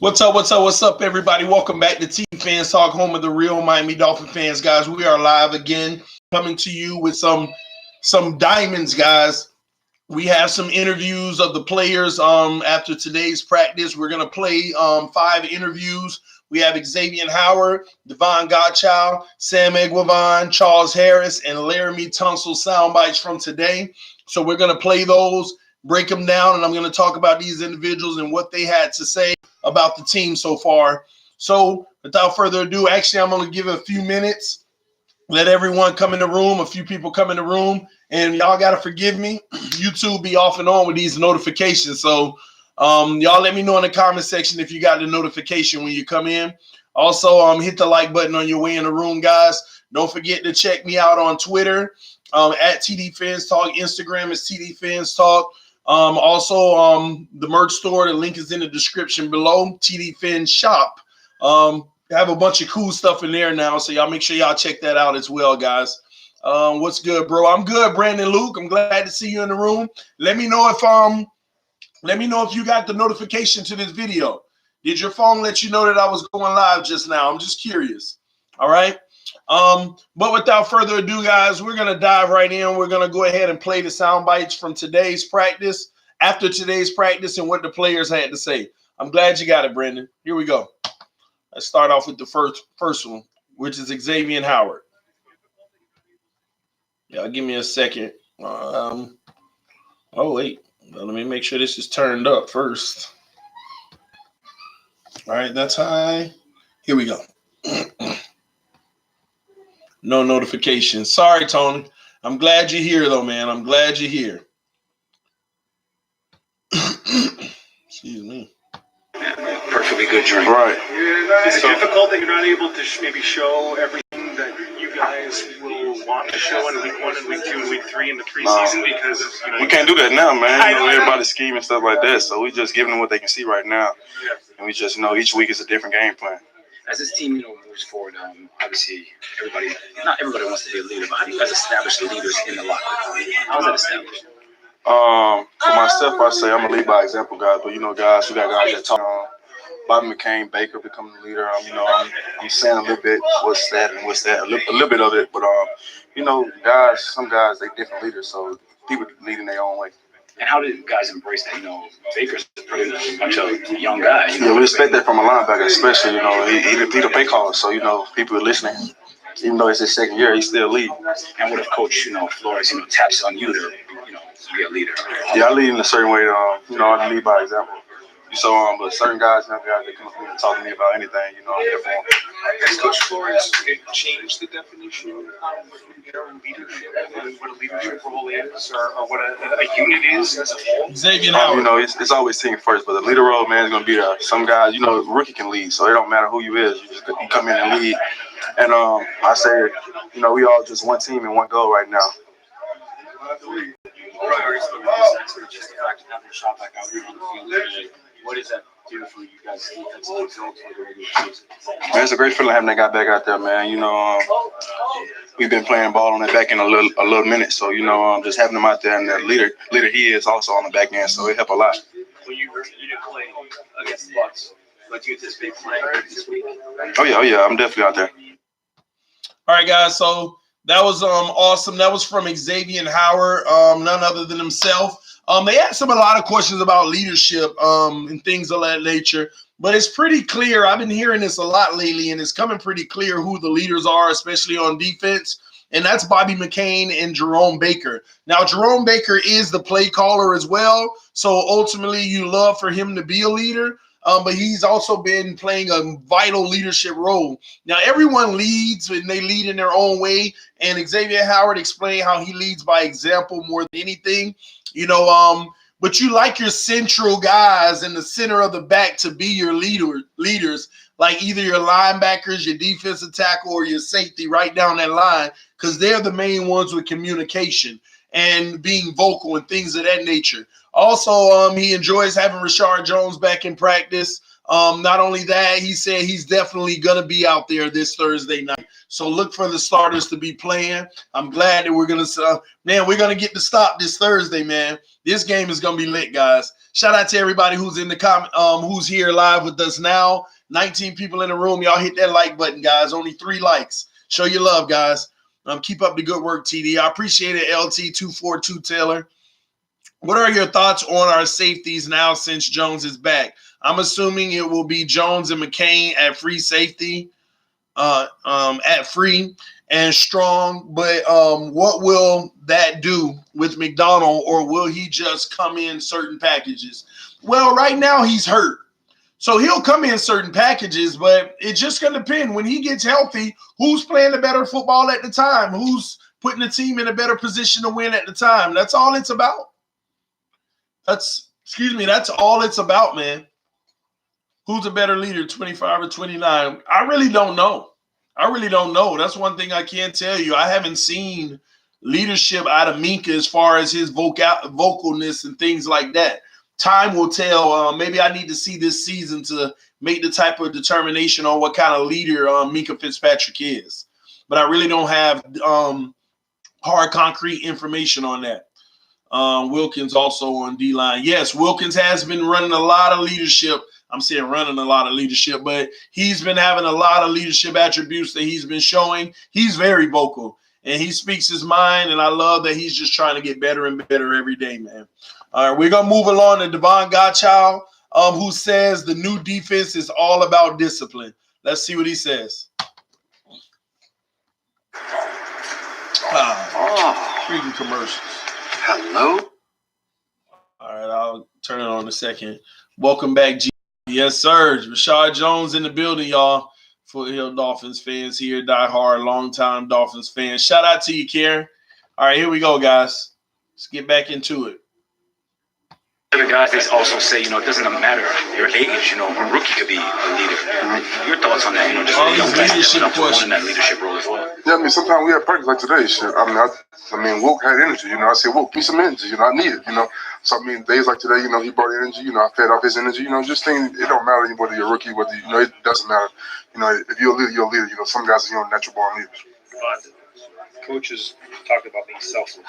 What's up, what's up, everybody? Welcome back to TV Fans Talk, home of the real Miami Dolphin fans, guys. We are live again, coming to you with some diamonds, guys. We have some interviews of the players after today's practice. We're going to play 5 interviews. We have Eguavoen Howard, Devon Godchild, Sam Eguavoen, Charles Harris, and Laramie Tunsil sound bites from today. So we're going to play those, break them down, and I'm going to talk about these individuals and what they had to say about the team so far. So without further ado, actually, I'm going to give it a few minutes, let everyone come in the room, a few people come in the room, and y'all got to forgive me. YouTube be off and on with these notifications. So y'all let me know in the comment section if you got the notification when you come in. Also, hit the like button on your way in the room, guys. Don't forget to check me out on Twitter at TD Fans Talk. Instagram is TD Fans Talk. Also, the merch store, the link is in the description below. TD Fans Shop. Have a bunch of cool stuff in there now, so y'all make sure y'all check that out as well, guys. What's good, bro? I'm good, Brandon Luke. I'm glad to see you in the room. Let me know if you got the notification to this video. Did your phone let you know that I was going live just now? I'm just curious. All right. But without further ado, guys, we're going to dive right in. We're going to go ahead and play the sound bites from today's practice, after today's practice, and what the players had to say. I'm glad you got it, Brendan. Here we go. Let's start off with the first one, which is Eguavoen Howard. Y'all give me a second. Oh, wait. Let me make sure this is turned up first. All right, that's high. Here we go. No notifications. Sorry, Tony. I'm glad you're here, though, man. I'm glad you're here. Excuse me. Perfectly good drink. Right. Is it difficult that you're not able to maybe show everything that you guys will want to show in week 1 and week 2 and week 3 in the preseason? Because we can't do that now, man. Everybody's scheme and stuff like that. So we just giving them what they can see right now, and we just each week is a different game plan. As this team, moves forward, obviously not everybody wants to be a leader, but how do you guys establish leaders in the locker room? How is that established? For myself, I say I'm a lead by example, guys. But guys, we got guys that talk. Bobby McCain, Baker becoming the leader. I'm saying a little bit what's that, a little bit of it. But guys, some guys they different leaders, so people leading their own way. And how did guys embrace that? Baker's a pretty much a young guy. Yeah, we expect that from a linebacker, especially. He the play caller, so people are listening. Even though it's his second year, he's still lead. And what if Coach, Flores, taps on you to, be a leader? Yeah, I lead in a certain way. I lead by example. So, but certain guys, they come up to me and talk to me about anything. I'm there for them. Has Coach Flores changed the definition of leadership, what a leadership role is, or what a unit is as a whole? Eguavoen Howard. It's always team first, but the leader role, man, is going to be there. Some guys, rookie can lead, so it don't matter who you is. You come in and lead. And I say, we all just one team and one goal right now. Priorities for this, just the fact of having a shot back out here on the field today. What does that do for you guys' defensive results for the regular season? Man, it's a great feeling having that guy back out there, man. We've been playing ball on that back end a little minute, so just having him out there and the leader he is also on the back end, so it helped a lot. When you didn't play against the Bucs, but you anticipate playing this week? Oh yeah, I'm definitely out there. All right, guys. So that was awesome. That was from Eguavoen Howard, none other than himself. They asked him a lot of questions about leadership and things of that nature, but it's pretty clear. I've been hearing this a lot lately, and it's coming pretty clear who the leaders are, especially on defense, and that's Bobby McCain and Jerome Baker. Now, Jerome Baker is the play caller as well, so ultimately you love for him to be a leader, but he's also been playing a vital leadership role. Now, everyone leads, and they lead in their own way, and Eguavoen Howard explained how he leads by example more than anything. But you like your central guys in the center of the back to be your leaders, like either your linebackers, your defensive tackle, or your safety right down that line, because they're the main ones with communication and being vocal and things of that nature. Also, he enjoys having Rashard Jones back in practice. Not only that, he said he's definitely going to be out there this Thursday night. So look for the starters to be playing. I'm glad that we're going to get the stop this Thursday, man. This game is going to be lit, guys. Shout out to everybody who's in the comment, who's here live with us now. 19 people in the room. Y'all hit that like button, guys. Only 3 likes. Show your love, guys. Keep up the good work, TD. I appreciate it, LT242 Taylor. What are your thoughts on our safeties now since Jones is back? I'm assuming it will be Jones and McCain at free safety, at free and strong. But what will that do with McDonald, or will he just come in certain packages? Well, right now he's hurt. So he'll come in certain packages, but it's just going to depend. When he gets healthy, who's playing the better football at the time? Who's putting the team in a better position to win at the time? That's all it's about. That's all it's about, man. Who's a better leader, 25 or 29? I really don't know. That's one thing I can't tell you. I haven't seen leadership out of Minka as far as his vocalness and things like that. Time will tell. Maybe I need to see this season to make the type of determination on what kind of leader Minka Fitzpatrick is. But I really don't have hard, concrete information on that. Wilkins also on D-line. Yes, Wilkins has been running a lot of leadership. I'm saying running a lot of leadership, but he's been having a lot of leadership attributes that he's been showing. He's very vocal, and he speaks his mind, and I love that he's just trying to get better and better every day, man. All right, we're going to move along to Devon Godchild, who says the new defense is all about discipline. Let's see what he says. Freaking commercials. Hello? All right, I'll turn it on in a second. Welcome back, G. Yes, sir. Rashad Jones in the building, y'all. Foothill Dolphins fans here, die-hard, long-time Dolphins fans. Shout out to you, Karen. All right, here we go, guys. Let's get back into it. Other guys, they also say, it doesn't matter your age, a rookie could be a leader. Your thoughts on that, just all these leadership questions. In that leadership role as well. Yeah, sometimes we have practice like today. Shit. Wilk had energy. I said, Wilk, give me some energy. I need it. So days like today, he brought energy. I fed off his energy. Just things. It don't matter whether you're a rookie, whether it doesn't matter. If you're a leader, you're a leader. Some guys are natural born leaders. Coaches talk about being selfless.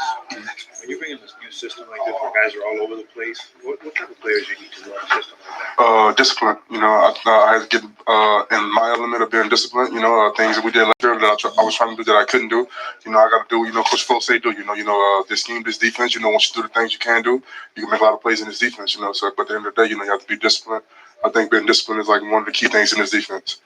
When you bring in this new system like this, where guys are all over the place, what type of players you need to run a system like that? Discipline. I had to get in my element of being disciplined. Things that we did last year that I was trying to do that I couldn't do. I got to do. Coach Phil say do. This scheme, this defense. Once you do the things you can do, you can make a lot of plays in this defense. So, but at the end of the day, you have to be disciplined. I think being disciplined is like one of the key things in this defense.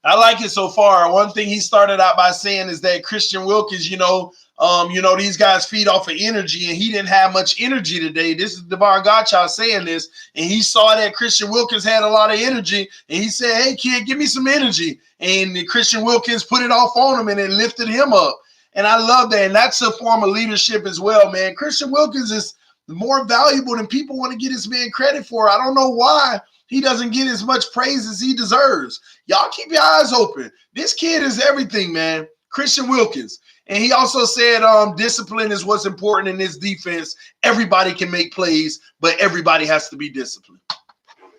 I like it so far. One thing he started out by saying is that Christian Wilkins, these guys feed off of energy, and he didn't have much energy today. This is Devon Godchild saying this, and he saw that Christian Wilkins had a lot of energy, and he said, "Hey, kid, give me some energy." And Christian Wilkins put it off on him, and it lifted him up. And I love that, and that's a form of leadership as well, man. Christian Wilkins is more valuable than people want to get this man credit for. I don't know why he doesn't get as much praise as he deserves. Y'all keep your eyes open. This kid is everything, man. Christian Wilkins. And he also said discipline is what's important in this defense. Everybody can make plays, but everybody has to be disciplined.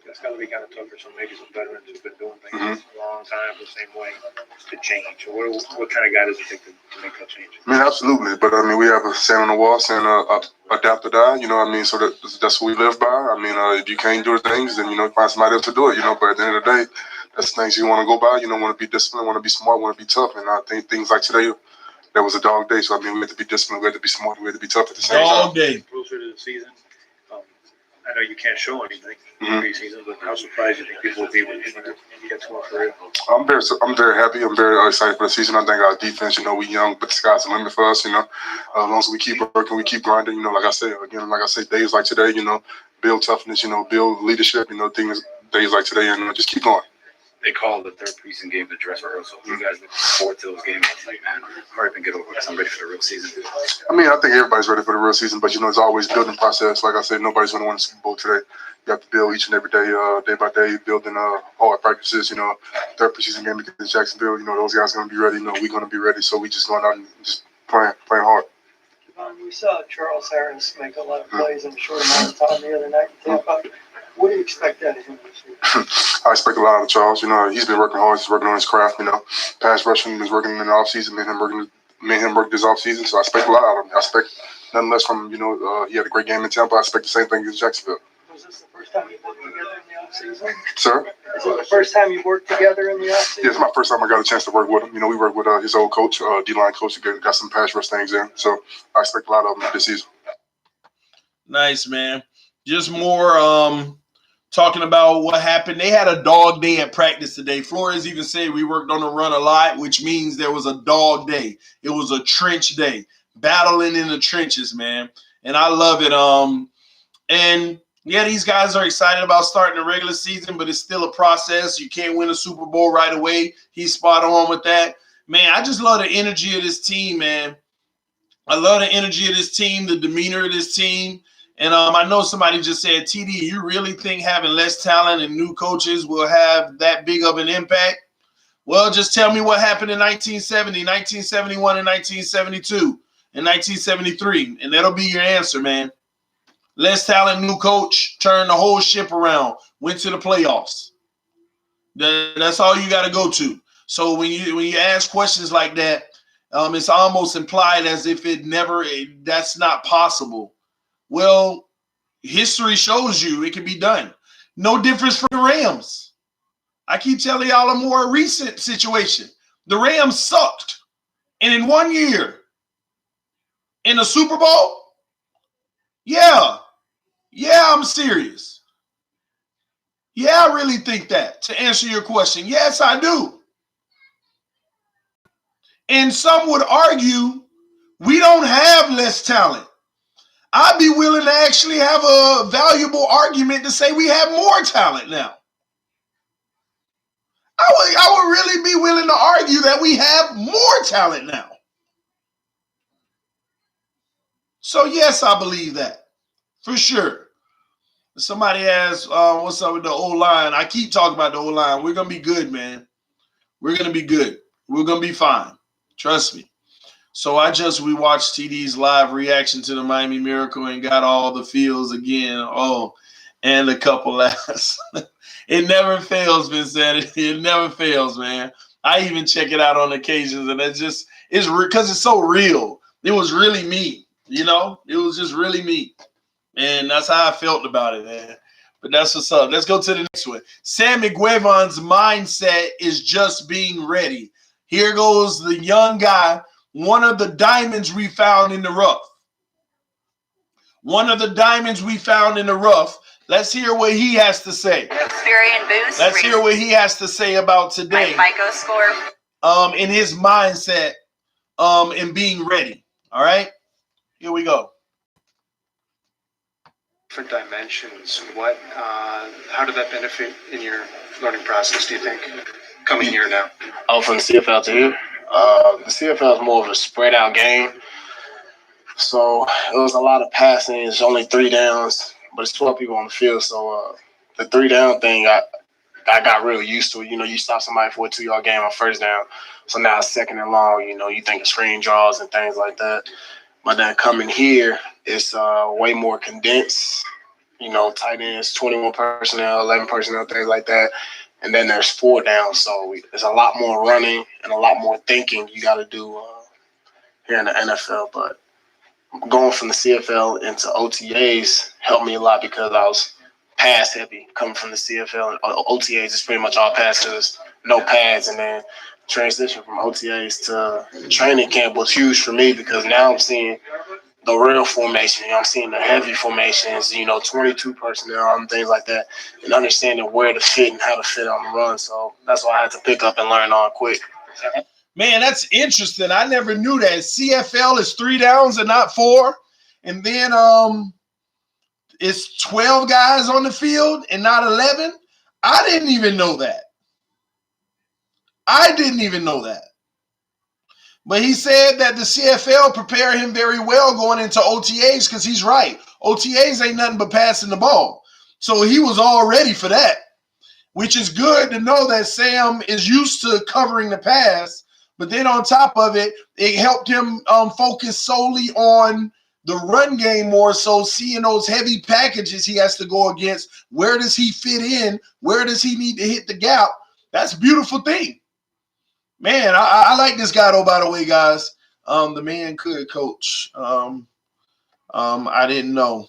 It's got to be kind of tough for some veterans who've been doing things a long time the same way to change. What kind of guy does it take to make that change? Absolutely. But we have a saying on the wall saying adapt or die. So that's what we live by. If you can't do the things, then find somebody else to do it. But at the end of the day, that's things you want to go by. Want to be disciplined, want to be smart, want to be tough. And I think things like today, that was a dog day. So we had to be disciplined, we had to be smart, we had to be tough at the same time. Dog day. Closer to the season. I know you can't show anything in the preseason, but how surprised do you think people will be when you get to for real? I'm very happy. I'm very excited for the season. I think our defense, we young, but the sky's the limit for us. As long as we keep working, we keep grinding. Like I said, days like today, build toughness, build leadership, days like today, and just keep going. They call the third preseason game the dress rehearsal. You guys look forward to those games. It's like, man, hurry up and get over it because I'm ready for the real season. I think everybody's ready for the real season, but it's always a building process. Like I said, nobody's going to win the Super Bowl today. You have to build each and every day, day by day, building hard practices. Third preseason game against Jacksonville. Those guys are going to be ready. We're going to be ready. So we just going out and just playing hard. We saw Charles Harris make a lot of plays in a short amount of time the other night in Tampa. What do you expect out of him this year? I expect a lot of Charles. He's been working hard. He's working on his craft. Pass rushing, he's working in the offseason. Me and him worked this offseason. So I expect a lot out of him. I expect nothing less from, he had a great game in Tampa. I expect the same thing against Jacksonville. Was is this the first time you worked together in the offseason? Sir? Is it the first time you worked together in the offseason? Yeah, it's my first time I got a chance to work with him. You know, we worked with his old coach, D-line coach. He got some pass rush things in. So I expect a lot of them this season. Nice, man. Just more talking about what happened. They had a dog day at practice today. Flores even said we worked on the run a lot, which means there was a dog day. It was a trench day, battling in the trenches, man. And I love it. And yeah, these guys are excited about starting the regular season, but it's still a process. You can't win a Super Bowl right away. He's spot on with that. Man, I just love the energy of this team, man. I love the energy of this team, the demeanor of this team. And I know somebody just said, TD, you really think having less talent and new coaches will have that big of an impact? Well, just tell me what happened in 1970, 1971, and 1972, and 1973, and that'll be your answer, man. Less talent, new coach, turned the whole ship around, went to the playoffs. That's all you got to go to. So when you ask questions like that, it's almost implied as if that's not possible. Well, history shows you it can be done. No difference for the Rams. I keep telling y'all a more recent situation. The Rams sucked. And in 1 year, in the Super Bowl, yeah, I'm serious. Yeah, I really think that, to answer your question. Yes, I do. And some would argue we don't have less talent. I'd be willing to actually have a valuable argument to say we have more talent now. I would really be willing to argue that we have more talent now. So yes, I believe that for sure. Somebody asked, what's up with the O-line? I keep talking about the O-line. We're going to be good, man. We're going to be good. We're going to be fine. Trust me. So we watched TD's live reaction to the Miami Miracle and got all the feels again. Oh, and a couple laughs. It never fails, Vincent. It never fails, man. I even check it out on occasions, and it's because it's so real. It was really me, you know? It was just really me. And that's how I felt about it, man. But that's what's up. Let's go to the next one. Sam Eguavoen's mindset is just being ready. Here goes the young guy, one of the diamonds we found in the rough. One of the diamonds we found in the rough. Let's hear what he has to say. Experience boost. Let's hear what he has to say about today. My FICO score. In his mindset, in being ready. All right? Here we go. Different dimensions. How did that benefit in your learning process, do you think, coming here now? Oh, from the CFL to here? The CFL is more of a spread out game. So it was a lot of passing. It's only 3 downs, but it's 12 people on the field. So the 3 down thing, I got real used to it. You know, you stop somebody for a 2-yard game on first down. So now it's 2nd and long. You know, you think of screen draws and things like that. But then coming here, it's way more condensed. You know, tight ends, 21 personnel, 11 personnel, things like that. And then there's 4 downs. So there's a lot more running and a lot more thinking you got to do here in the NFL. But going from the CFL into OTAs helped me a lot because I was pass heavy coming from the CFL. And OTAs is pretty much all passes, no pads. And then transition from OTAs to training camp was huge for me because now I'm seeing the real formation. You know, I'm seeing the heavy formations, 22 personnel and things like that, and understanding where to fit and how to fit on the run. So that's why I had to pick up and learn on quick. Man, that's interesting. I never knew that. CFL is 3 downs and not 4. And then it's 12 guys on the field and not 11. I didn't even know that. But he said that the CFL prepared him very well going into OTAs because he's right. OTAs ain't nothing but passing the ball. So he was all ready for that, which is good to know that Sam is used to covering the pass. But then on top of it, it helped him focus solely on the run game more so, seeing those heavy packages he has to go against. Where does he fit in? Where does he need to hit the gap? That's a beautiful thing. Man, I like this guy, though, by the way, guys. The man could coach. I didn't know.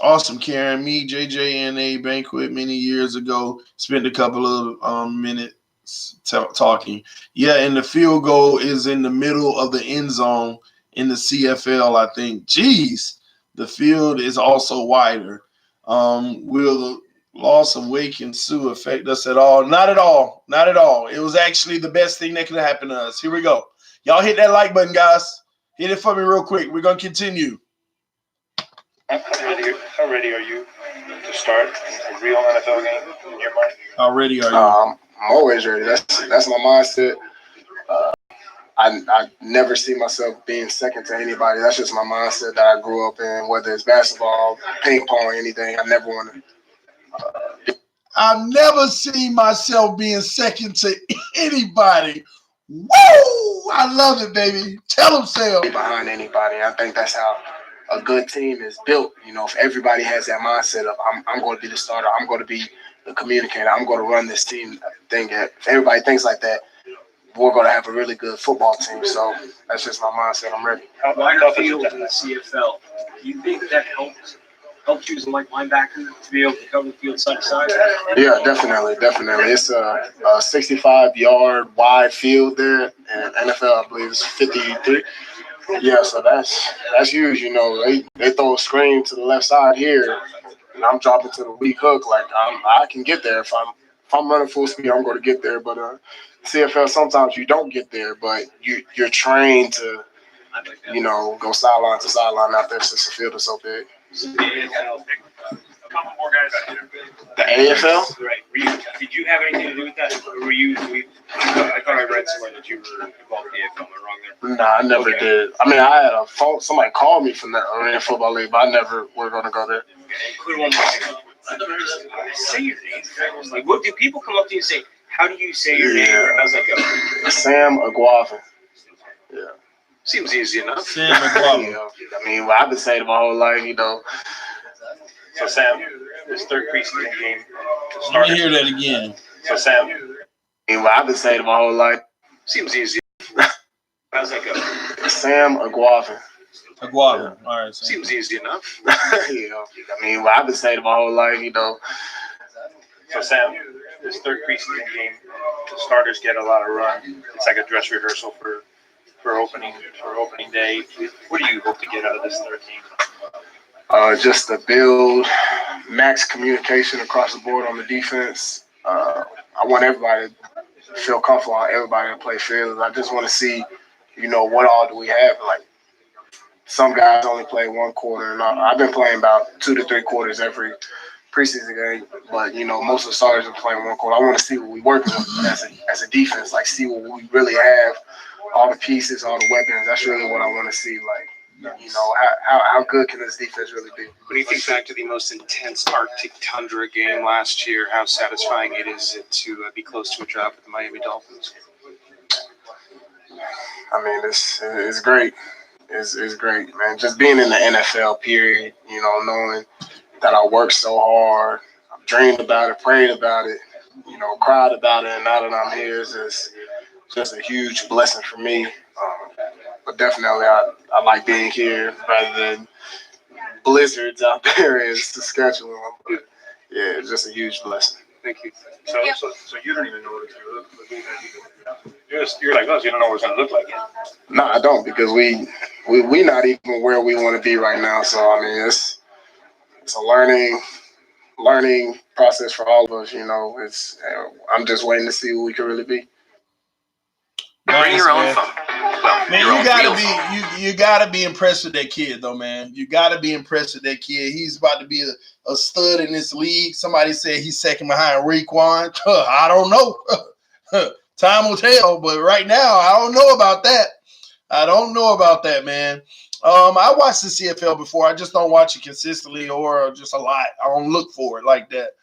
Awesome, Karen. Me, JJ, and a banquet many years ago. Spent a couple of minutes talking. Yeah, and the field goal is in the middle of the end zone in the CFL, I think. Jeez, the field is also wider. Will the loss of Wake and Sue affect us at all? Not at all. Not at all. It was actually the best thing that could happen to us. Here we go. Y'all hit that like button, guys. Hit it for me real quick. We're going to continue. How ready are you to start a real NFL game in your mind? How ready are you? I'm always ready. That's my mindset. I never see myself being second to anybody. That's just my mindset that I grew up in, whether it's basketball, ping pong, anything. I never want to. I've never seen myself being second to anybody. Woo! I love it, baby. Tell them, Sam. Behind anybody. I think that's how a good team is built. You know, if everybody has that mindset of I'm going to be the starter, I'm going to be the communicator, I'm going to run this team thing. If everybody thinks like that, we're going to have a really good football team. So that's just my mindset. I'm ready. Wider field in the CFL. Do you think that helps you as a linebacker to be able to cover the field side to side? Yeah, definitely. It's a 65-yard wide field there, and NFL I believe is 53. Yeah, so that's huge. You know, they throw a screen to the left side here, and I'm dropping to the weak hook. Like I can get there if I'm running full speed. I'm going to get there. But CFL sometimes you don't get there, but you're trained to, you know, go sideline to sideline out there since the field is so big. A couple more guys. The AFL? Right. Did you have anything to do with that? Or were you? I thought I read somewhere that you were involved in the AFL. Am I wrong there? Nah, I never did. I mean, I had a phone. Somebody called me from the Arena Football League, but I never were going to go there. Include one more thing. Say your name. Like, what do people come up to you and say? How do you say your name? Or how's that go? Sam Eguavoen. Yeah. Seems easy enough. Sam Eguavoen. I mean, I've been saying it my whole life, you know. So, Sam, this third preseason game Let me hear that again. So, Sam, I've been saying it my whole life. seems easy. How's that go? Sam Eguavoen. Eguavoen. All right. Sam. Seems easy enough. Yeah. I mean, I've been saying it my whole life, you know. So, Sam, this third preseason game, the starters get a lot of run. It's like a dress rehearsal for opening day. What do you hope to get out of this third game? Just to build max communication across the board on the defense. I want everybody to feel comfortable. I want everybody to play fair. I just want to see, you know, what all do we have. Like, some guys only play one quarter, and I've been playing about 2 to 3 quarters every preseason game. But, you know, most of the starters are playing one quarter. I want to see what we're working with as a defense, like see what we really have, all the pieces, all the weapons. That's really what I want to see, like. You know, how good can this defense really be? When you think back to the most intense Arctic tundra game last year, how satisfying it is to be close to a draft with the Miami Dolphins? I mean, it's great. It's great, man. Just being in the NFL, period, you know, knowing that I worked so hard, I've dreamed about it, prayed about it, you know, cried about it, and now that I'm here, it's just a huge blessing for me. But definitely, I like being here rather than blizzards out there in Saskatchewan. But yeah, it's just a huge blessing. Thank you. So you don't even know what it's going to look like. You're like us. You don't know what it's going to look like yet. No, I don't, because we not even where we want to be right now. So I mean, it's a learning process for all of us. You know, I'm just waiting to see what we can really be. Bring your own phone. Well, man, you gotta be impressed with that kid, though, man. You gotta be impressed with that kid. He's about to be a stud in this league. Somebody said he's second behind Raekwon. I don't know. Time will tell, but right now, I don't know about that. Man. I watched the CFL before. I just don't watch it consistently or just a lot. I don't look for it like that.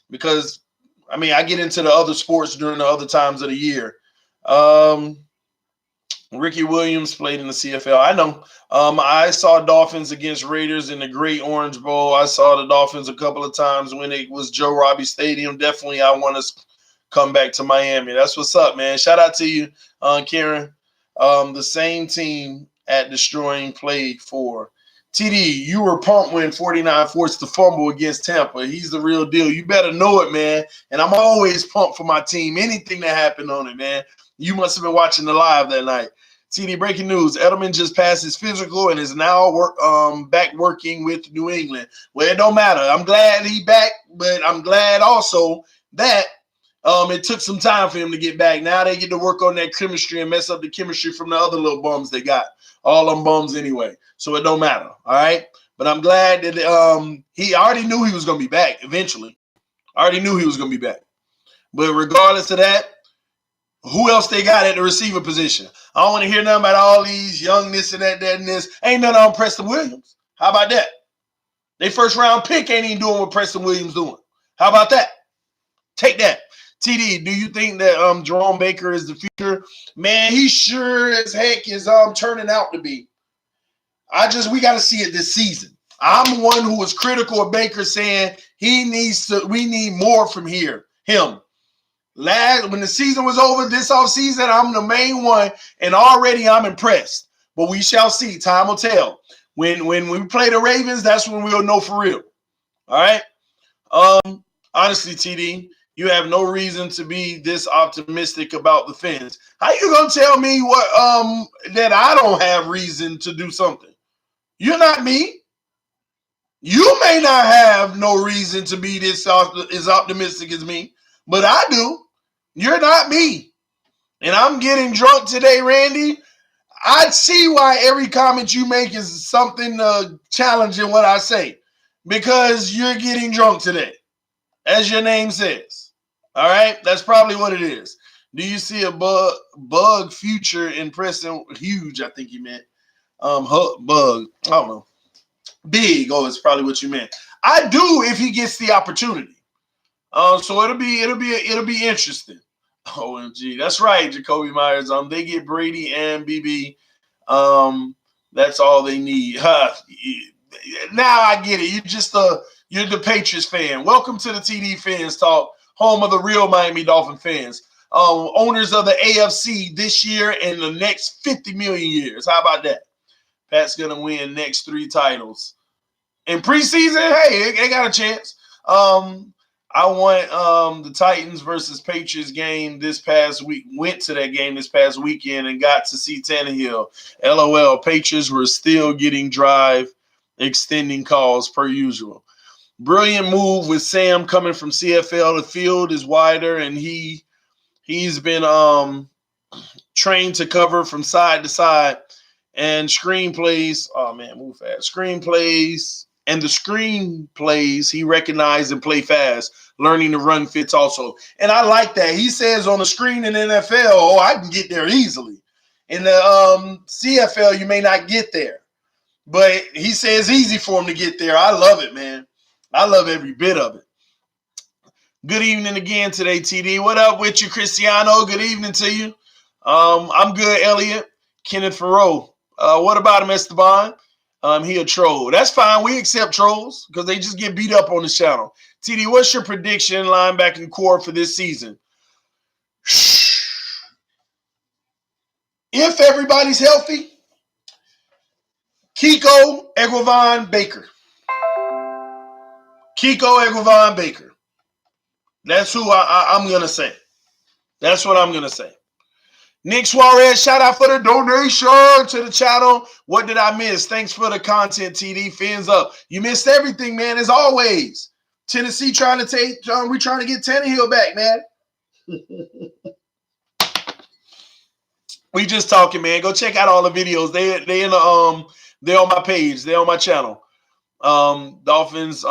Because I mean, I get into the other sports during the other times of the year. Ricky Williams played in the CFL. I know. I saw Dolphins against Raiders in the Great Orange Bowl. I saw the Dolphins a couple of times when it was Joe Robbie Stadium. Definitely, I want to come back to Miami. That's what's up, man. Shout out to you, Karen. The same team at Destroying played for TD, you were pumped when 49 forced the fumble against Tampa. He's the real deal. You better know it, man. And I'm always pumped for my team. Anything that happened on it, man. You must have been watching the live that night. TD, breaking news. Edelman just passed his physical and is now back working with New England. Well, it don't matter. I'm glad he back, but I'm glad also that it took some time for him to get back. Now they get to work on that chemistry and mess up the chemistry from the other little bums they got. All them bums anyway. So it don't matter. All right. But I'm glad that he already knew he was going to be back eventually. I already knew he was going to be back. But regardless of that, who else they got at the receiver position? I don't want to hear nothing about all these young this and that, and this. Ain't nothing on Preston Williams. How about that? They first round pick ain't even doing what Preston Williams doing. How about that? Take that. TD, do you think that Jerome Baker is the future? Man, he sure as heck is turning out to be. We got to see it this season. I'm one who was critical of Baker, saying we need more from him. When the season was over this offseason, I'm the main one, and already I'm impressed. But we shall see. Time will tell. When we play the Ravens, that's when we'll know for real. All right? Honestly, TD, you have no reason to be this optimistic about the Fins. How you going to tell me what that I don't have reason to do something? You're not me. You may not have no reason to be this as optimistic as me, but I do. You're not me. And I'm getting drunk today, Randy. I see why every comment you make is something challenging what I say, because you're getting drunk today, as your name says. All right? That's probably what it is. Do you see a bug future in Preston? Huge, I think you meant. Bug. I don't know. Big. Oh, it's probably what you meant. I do if he gets the opportunity. So it'll be interesting. OMG. That's right, Jacoby Myers. They get Brady and BB. That's all they need. Now I get it. You're the Patriots fan. Welcome to the TD Fans Talk, home of the real Miami Dolphin fans. Owners of the AFC this year and the next 50 million years. How about that? Pat's gonna win next 3 titles. In preseason, hey, they got a chance. I want the Titans versus Patriots game this past week. Went to that game this past weekend and got to see Tannehill. LOL, Patriots were still getting drive extending calls per usual. Brilliant move with Sam coming from CFL. The field is wider, and he's been trained to cover from side to side. And screenplays, oh man, move fast. Screenplays and the screenplays he recognized and play fast. Learning to run fits also. And I like that. He says on the screen in the NFL, oh, I can get there easily. In the CFL, you may not get there. But he says easy for him to get there. I love it, man. I love every bit of it. Good evening again today, TD. What up with you, Cristiano? Good evening to you. I'm good, Elliot. Kenneth Farrow. What about him, Esteban? He a troll. That's fine. We accept trolls because they just get beat up on the channel. TD, what's your prediction linebacking core for this season? If everybody's healthy, Kiko, Eguavoen, Baker. Kiko, Eguavoen, Baker. That's who I'm going to say. That's what I'm going to say. Nick Suarez, shout out for the donation to the channel. What did I miss? Thanks for the content, TD. Fins up. You missed everything, man, as always. Tennessee we're trying to get Tannehill back, man. We just talking, man. Go check out all the videos. They're on my page. They're on my channel. Dolphins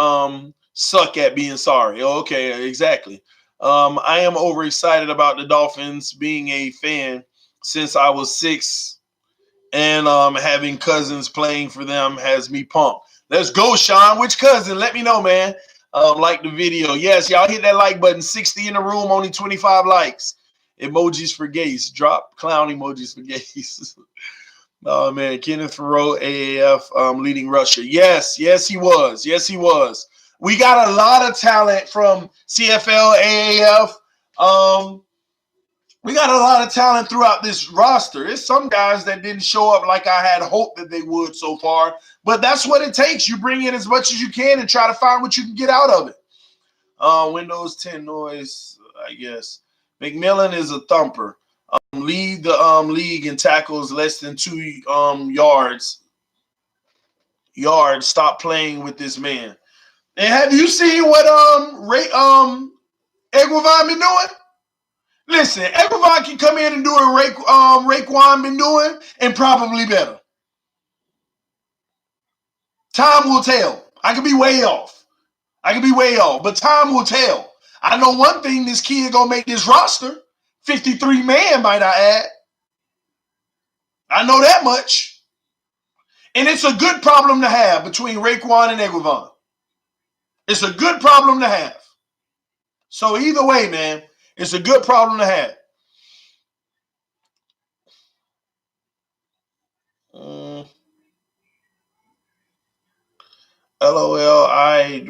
suck at being sorry. Oh, okay, exactly. I am overexcited about the Dolphins. Being a fan since I was 6, and having cousins playing for them has me pumped. Let's go, Sean. Which cousin? Let me know, man. Like the video. Yes, y'all hit that like button. 60 in the room, only 25 likes. Emojis for gays. Drop clown emojis for gays. Oh, man. Kenneth Farrow, AAF, leading rusher. Yes, he was. Yes, he was. We got a lot of talent from CFL, AAF. We got a lot of talent throughout this roster. There's some guys that didn't show up like I had hoped that they would so far, but that's what it takes. You bring in as much as you can and try to find what you can get out of it. Windows 10 noise, I guess. McMillan is a thumper. Lead the league in tackles less than 2 yards. Stop playing with this man. And have you seen what Eguavoen been doing? Listen, Eguavoen can come in and do what Raekwon been doing and probably better. Time will tell. I could be way off. But time will tell. I know one thing, this kid gonna make this roster. 53 man, might I add. I know that much. And it's a good problem to have between Raekwon and Eguavoen. It's a good problem to have. So either way, man, it's a good problem to have. LOL, I'd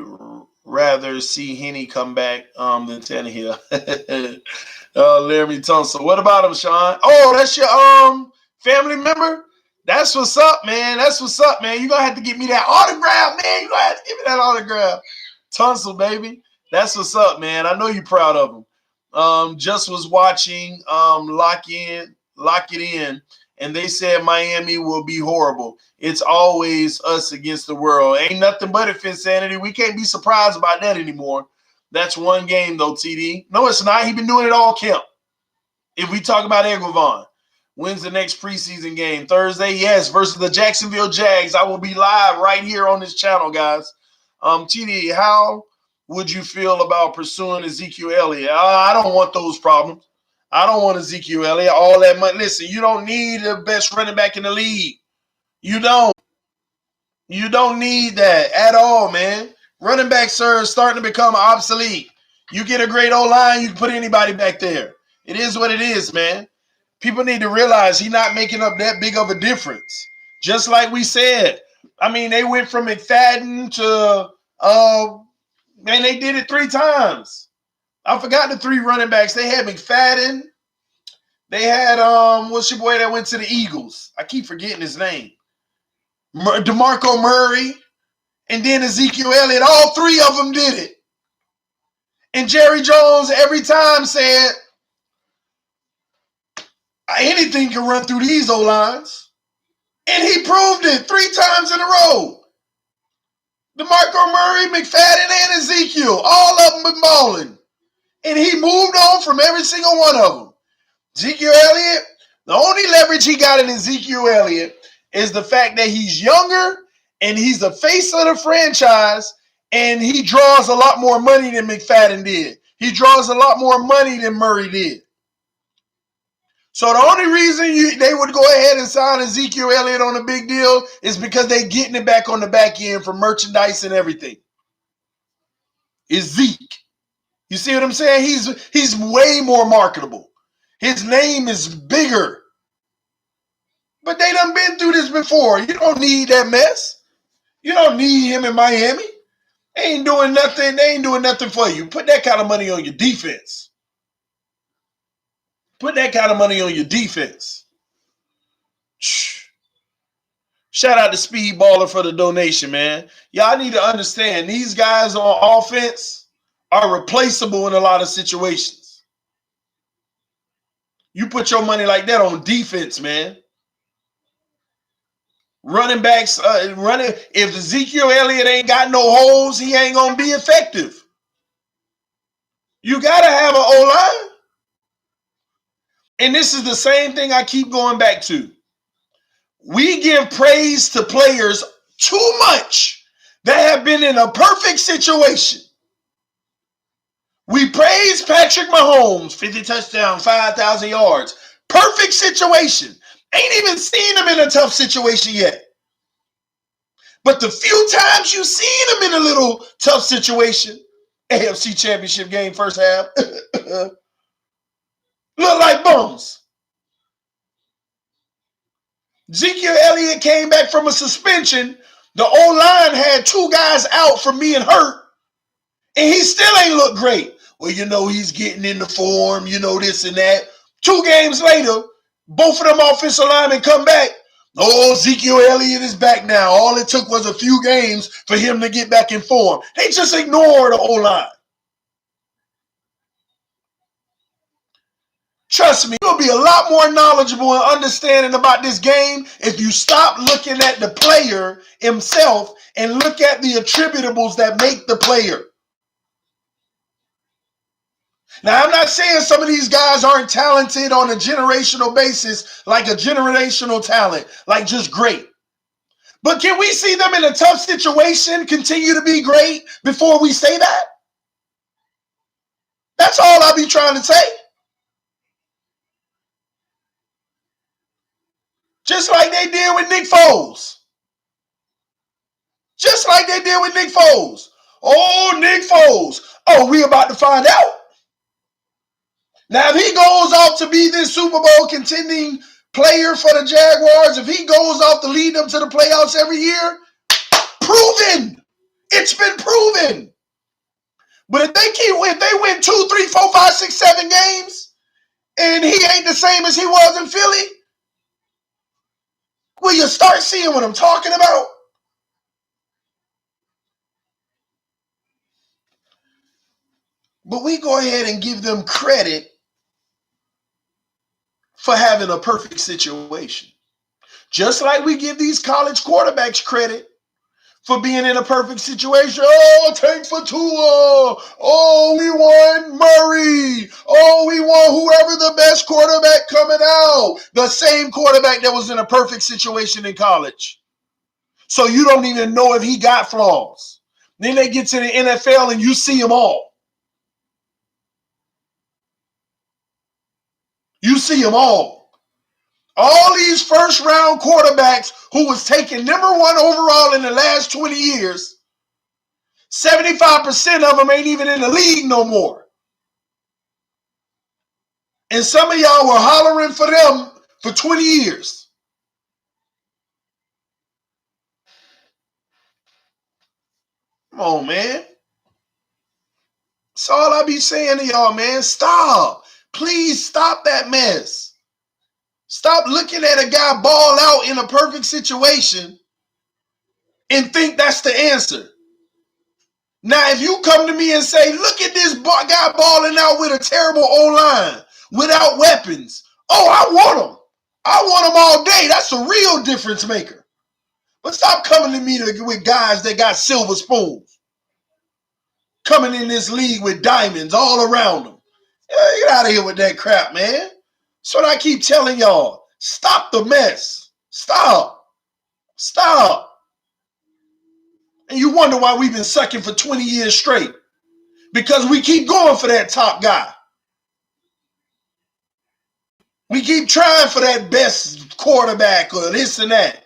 rather see Henny come back than Tannehill. Laramie Tunsil. What about him, Sean? Oh, that's your family member? That's what's up, man. You're going to have to get me that autograph, man. You're going to have to give me that autograph. Tunsil, baby. That's what's up, man. I know you're proud of him. Just was watching Lock It In, and they said Miami will be horrible. It's always us against the world. Ain't nothing but it, Finsanity. We can't be surprised about that anymore. That's one game, though, TD. No, it's not. He been doing it all camp. If we talk about Eguavoen, when's the next preseason game? Thursday? Yes, versus the Jacksonville Jags. I will be live right here on this channel, guys. TD, how would you feel about pursuing Ezekiel Elliott? I don't want those problems. I don't want Ezekiel Elliott. All that money. Listen, you don't need the best running back in the league. You don't. You don't need that at all, man. Running backs are starting to become obsolete. You get a great O-line, you can put anybody back there. It is what it is, man. People need to realize he's not making up that big of a difference. Just like we said. I mean, they went from McFadden to man, they did it 3 times. I forgot the 3 running backs. They had McFadden. They had what's your boy that went to the Eagles? I keep forgetting his name. DeMarco Murray, and then Ezekiel Elliott. All 3 of them did it. And Jerry Jones every time said, anything can run through these O-lines. And he proved it 3 times in a row. DeMarco Murray, McFadden, and Ezekiel, all of them been balling. And he moved on from every single one of them. Ezekiel Elliott, the only leverage he got in Ezekiel Elliott is the fact that he's younger and he's the face of the franchise and he draws a lot more money than McFadden did. He draws a lot more money than Murray did. So the only reason they would go ahead and sign Ezekiel Elliott on a big deal is because they getting it back on the back end for merchandise and everything. Is Zeke. You see what I'm saying? He's way more marketable. His name is bigger. But they done been through this before. You don't need that mess. You don't need him in Miami. They ain't doing nothing. They ain't doing nothing for you. Put that kind of money on your defense. Put that kind of money on your defense. Shout out to Speedballer for the donation, man. Y'all need to understand these guys on offense are replaceable in a lot of situations. You put your money like that on defense, man. Running backs, if Ezekiel Elliott ain't got no holes, he ain't going to be effective. You got to have an O-line. And this is the same thing I keep going back to. We give praise to players too much that have been in a perfect situation. We praise Patrick Mahomes, 50 touchdowns, 5,000 yards. Perfect situation. Ain't even seen him in a tough situation yet. But the few times you've seen him in a little tough situation, AFC Championship game first half, look like bums. Ezekiel Elliott came back from a suspension. The O-line had 2 guys out from being hurt, and he still ain't look great. Well, you know, he's getting into form, you know, this and that. 2 games later, both of them offensive linemen come back. Oh, Ezekiel Elliott is back now. All it took was a few games for him to get back in form. They just ignore the O-line. Trust me, you'll be a lot more knowledgeable and understanding about this game if you stop looking at the player himself and look at the attributables that make the player. Now, I'm not saying some of these guys aren't talented on a generational basis, like a generational talent, like just great. But can we see them in a tough situation continue to be great before we say that? That's all I be trying to say. Just like they did with Nick Foles. Just like they did with Nick Foles. Oh, Nick Foles. Oh, we about to find out. Now, if he goes off to be this Super Bowl contending player for the Jaguars, if he goes off to lead them to the playoffs every year, proven. It's been proven. But if they win 2, 3, 4, 5, 6, 7 games, and he ain't the same as he was in Philly, will you start seeing what I'm talking about? But we go ahead and give them credit for having a perfect situation. Just like we give these college quarterbacks credit for being in a perfect situation. Oh, tank for Tua. Oh, we won Murray. Oh, we won whoever the best quarterback coming out. The same quarterback that was in a perfect situation in college. So you don't even know if he got flaws. Then they get to the NFL and you see them all. You see them all. All these first-round quarterbacks who was taken number 1 overall in the last 20 years, 75% of them ain't even in the league no more. And some of y'all were hollering for them for 20 years. Come on, man. That's all I be saying to y'all, man. Stop. Please stop that mess. Stop looking at a guy ball out in a perfect situation and think that's the answer. Now, if you come to me and say, look at this guy balling out with a terrible O-line, without weapons. Oh, I want him. I want him all day. That's a real difference maker. But stop coming to me with guys that got silver spoons. Coming in this league with diamonds all around them. Get out of here with that crap, man. So what I keep telling y'all. Stop the mess. Stop. Stop. And you wonder why we've been sucking for 20 years straight. Because we keep going for that top guy. We keep trying for that best quarterback or this and that.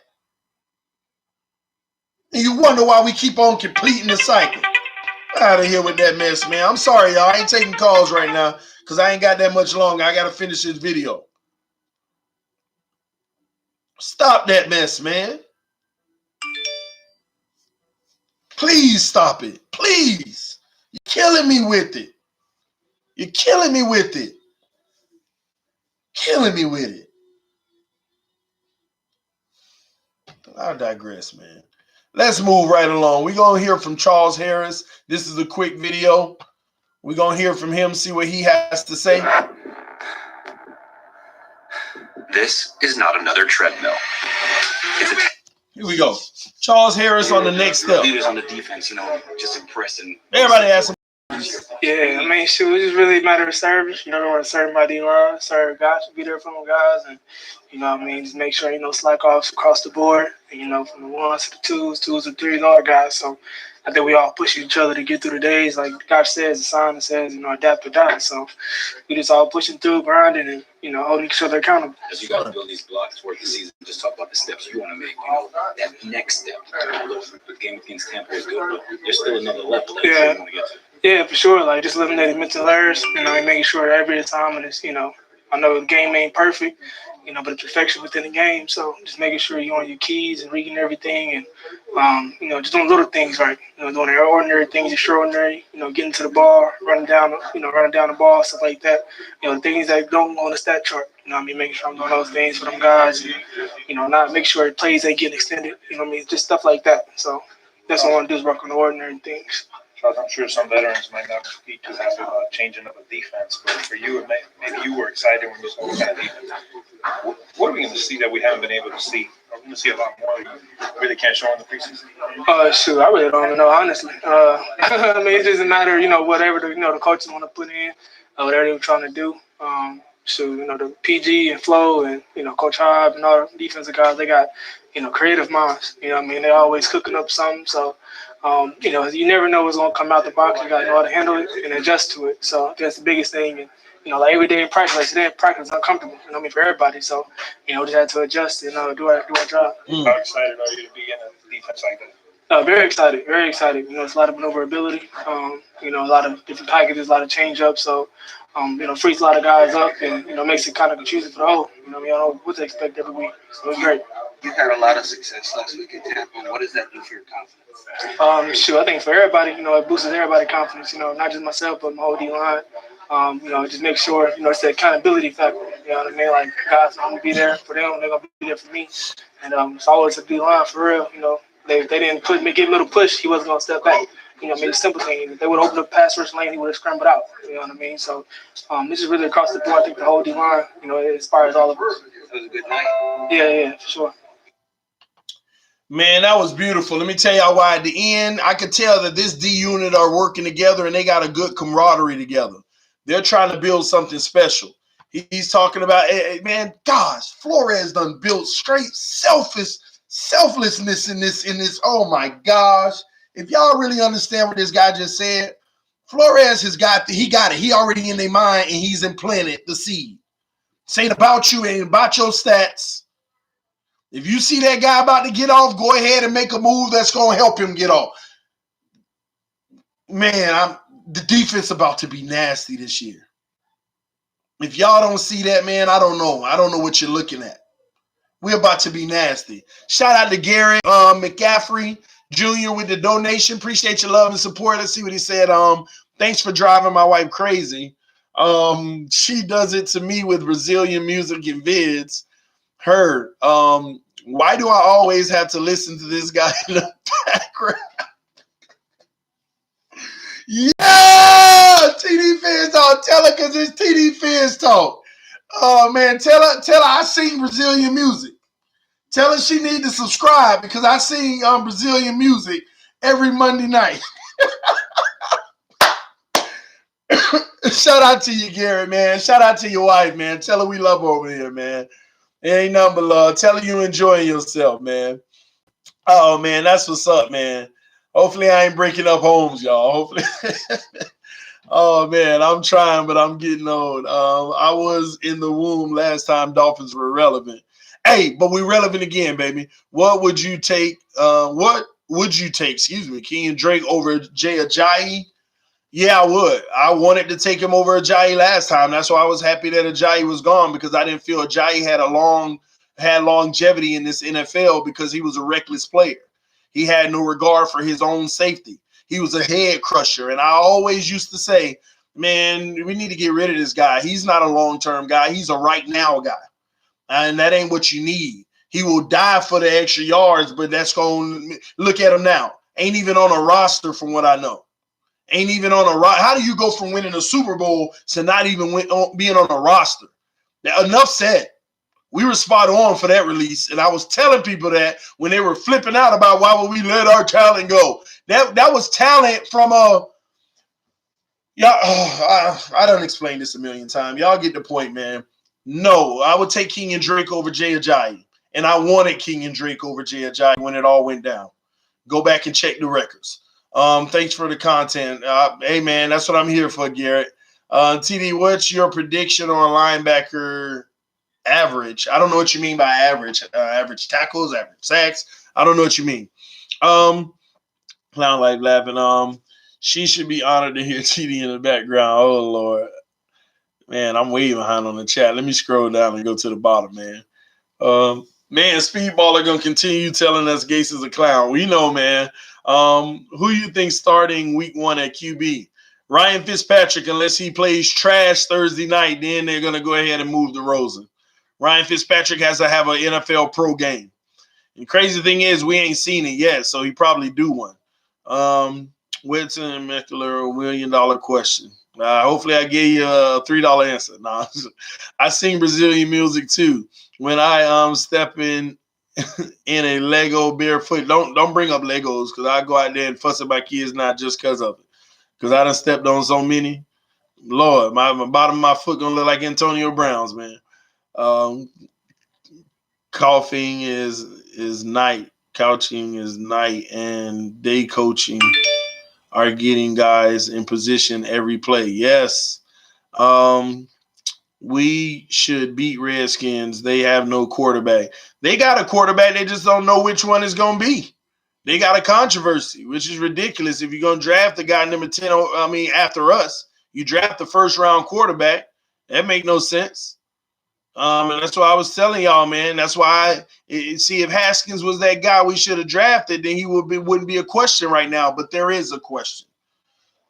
And you wonder why we keep on completing the cycle. Out of here with that mess, man. I'm sorry, y'all. I ain't taking calls right now because I ain't got that much longer. I got to finish this video. Stop that mess, man. Please stop it. Please. You're killing me with it. You're killing me with it. Killing me with it. I digress, man. Let's move right along. We're going to hear from Charles Harris. This is a quick video. We're going to hear from him, see what he has to say. This is not another treadmill. Here we go. Charles Harris on the next step. Leaders on the defense, just impressing. Everybody has some. Yeah, I mean, shoot, it's just really a matter of service. Don't want to serve my D-line, serve guys, be there for them guys, and, just make sure, slack offs across the board, and, from the 1s to the 2s to the 3s, all the guys. So I think we all push each other to get through the days. Like God says, the sign that says, adapt or die. So we just all pushing through, grinding, and, holding each other accountable. As you guys build these blocks towards the season, just talk about the steps you want to make, that next step. The game against Tampa is good, but there's still another level that you want to get to. Yeah, for sure. Like, just eliminating mental errors, and making sure every assignment is, I know the game ain't perfect, but it's perfection within the game. So just making sure you're on your keys and reading everything and, just doing little things right. Doing the ordinary things extraordinary, getting to the ball, running down the ball, stuff like that. Things that don't go on the stat chart. Making sure I'm doing those things for them guys and, not make sure plays ain't getting extended. Just stuff like that. So that's what I want to do is work on the ordinary things. Charles, I'm sure some veterans might not be too happy about changing up a defense, but for you, maybe you were excited when you saw what kind of defense. What are we going to see that we haven't been able to see? Are we going to see a lot more that you really can't show in the preseason? Shoot, I really don't even know, honestly. It doesn't matter, whatever the coaches want to put in, whatever they're trying to do. The PG and Flo and, Coach Hobb and all the defensive guys, they got, creative minds. They're always cooking up something. So, you never know what's going to come out the box. You got to know how to handle it and adjust to it. So that's the biggest thing. And, like every day in practice, like today in practice is uncomfortable, for everybody. So, we just had to adjust and do our job. How excited are you to be in a defense like that? Very excited, very excited. It's a lot of maneuverability, a lot of different packages, a lot of change-ups. So, frees a lot of guys up and, makes it kind of confusing for the whole. You don't know what to expect every week. So it's great. You had a lot of success last week in Tampa. What does that do for your confidence? I think for everybody, it boosts everybody's confidence, not just myself, but my whole D-line. Just make sure, it's the accountability factor. You know what I mean? Like, guys, I'm going to be there for them. They're going to be there for me. And it's always a D-line for real. They didn't give him a little push, he wasn't going to step back. Maybe simple thing. If they would have opened up pass rush lane, he would have scrambled out. You know what I mean? So this is really across the board. I think the whole D-line, it inspires all of us. It was a good night. Yeah, for sure. Man, that was beautiful. Let me tell y'all why at the end, I could tell that this D unit are working together and they got a good camaraderie together. They're trying to build something special. He's talking about, hey, man, gosh, Flores done built straight selflessness in this. Oh my gosh. If y'all really understand what this guy just said, Flores he got it. He already in their mind and he's implanted the seed. This ain't about you, ain't about your stats. If you see that guy about to get off, go ahead and make a move that's going to help him get off. Man, the defense about to be nasty this year. If y'all don't see that, man, I don't know. I don't know what you're looking at. We're about to be nasty. Shout out to Gary McCaffrey Jr. with the donation. Appreciate your love and support. Let's see what he said. Thanks for driving my wife crazy. She does it to me with Brazilian music and vids. Heard. Why do I always have to listen to this guy in the background? Yeah, TD Fans Talk. Tell her because it's TD Fans Talk. Oh man, tell her I sing Brazilian music. Tell her she need to subscribe because I sing Brazilian music every Monday night. Shout out to you, Gary, man. Shout out to your wife, man. Tell her we love her over here, man. It ain't nothing but love. Tell her you enjoying yourself, man. Oh, man, that's what's up, man. Hopefully I ain't breaking up homes, y'all. Hopefully. Oh, man, I'm trying, but I'm getting old. I was in the womb last time Dolphins were relevant. Hey, but we're relevant again, baby. What would you take? Kenyon Drake over Jay Ajayi? Yeah, I would. I wanted to take him over Ajayi last time. That's why I was happy that Ajayi was gone because I didn't feel Ajayi had longevity in this NFL because he was a reckless player. He had no regard for his own safety. He was a head crusher. And I always used to say, man, we need to get rid of this guy. He's not a long-term guy. He's a right now guy. And that ain't what you need. He will die for the extra yards, but that's going to look at him now. Ain't even on a roster from what I know. Ain't even on a roster. How do you go from winning a Super Bowl to not even being on a roster? Now, enough said. We were spot on for that release, and I was telling people that when they were flipping out about why would we let our talent go. That was talent from I done explained this a million times. Y'all get the point, man. No, I would take Kenyon Drake over Jay Ajayi, and I wanted Kenyon Drake over Jay Ajayi when it all went down. Go back and check the records. Thanks for the content. Hey, man, that's what I'm here for, Garrett. TD, what's your prediction on linebacker average? I don't know what you mean by average. Average tackles, average sacks. I don't know what you mean. Clown like laughing. She should be honored to hear TD in the background. Oh, Lord. Man, I'm way behind on the chat. Let me scroll down and go to the bottom, man. Man, Speedballer gonna continue telling us Gase is a clown. We know, man. Who you think starting week 1 at QB? Ryan Fitzpatrick, unless he plays trash Thursday night, then they're gonna go ahead and move to Rosen. Ryan Fitzpatrick has to have an NFL pro game. And crazy thing is, we ain't seen it yet, so he probably do one. Whitson, Meckler, $1 million question. Hopefully I gave you a $3 answer. Nah, I sing Brazilian music too. When I step in a Lego barefoot, don't bring up Legos because I go out there and fuss at my kids not just because of it. Because I done stepped on so many. Lord, my bottom of my foot gonna look like Antonio Brown's, man. Coughing is night, couching is night, and day coaching are getting guys in position every play. Yes. We should beat Redskins. They have no quarterback. They got a quarterback. They just don't know which one is going to be. They got a controversy, which is ridiculous. If you're going to draft the guy number 10, after us, you draft the first-round quarterback. That make no sense. And that's why I was telling y'all, man. That's why see, if Haskins was that guy we should have drafted, then he wouldn't be a question right now. But there is a question.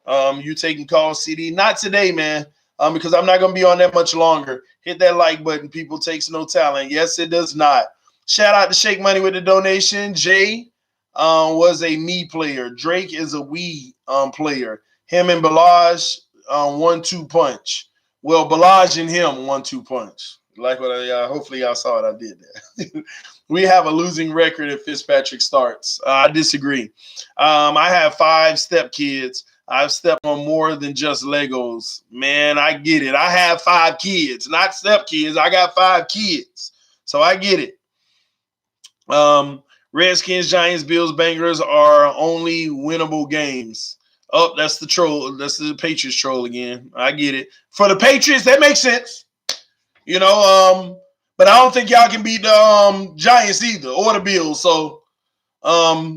You taking calls, CD? Not today, man. Because I'm not going to be on that much longer. Hit that like button. People takes no talent. Yes, it does not. Shout out to Shake Money with the donation. Jay was a me player. Drake is a we player. Him and Balaj 1-2 punch. Well, Balaj and him 1-2 punch. Like what hopefully y'all saw it. I did that. We have a losing record if Fitzpatrick starts. I disagree. I have 5 stepkids. I've stepped on more than just Legos. Man, I get it. I have 5 kids, not stepkids. I got 5 kids. So I get it. Redskins, Giants, Bills, Bengals are only winnable games. Oh, that's the troll. That's the Patriots troll again. I get it. For the Patriots, that makes sense. You know, but I don't think y'all can beat the Giants either or the Bills. So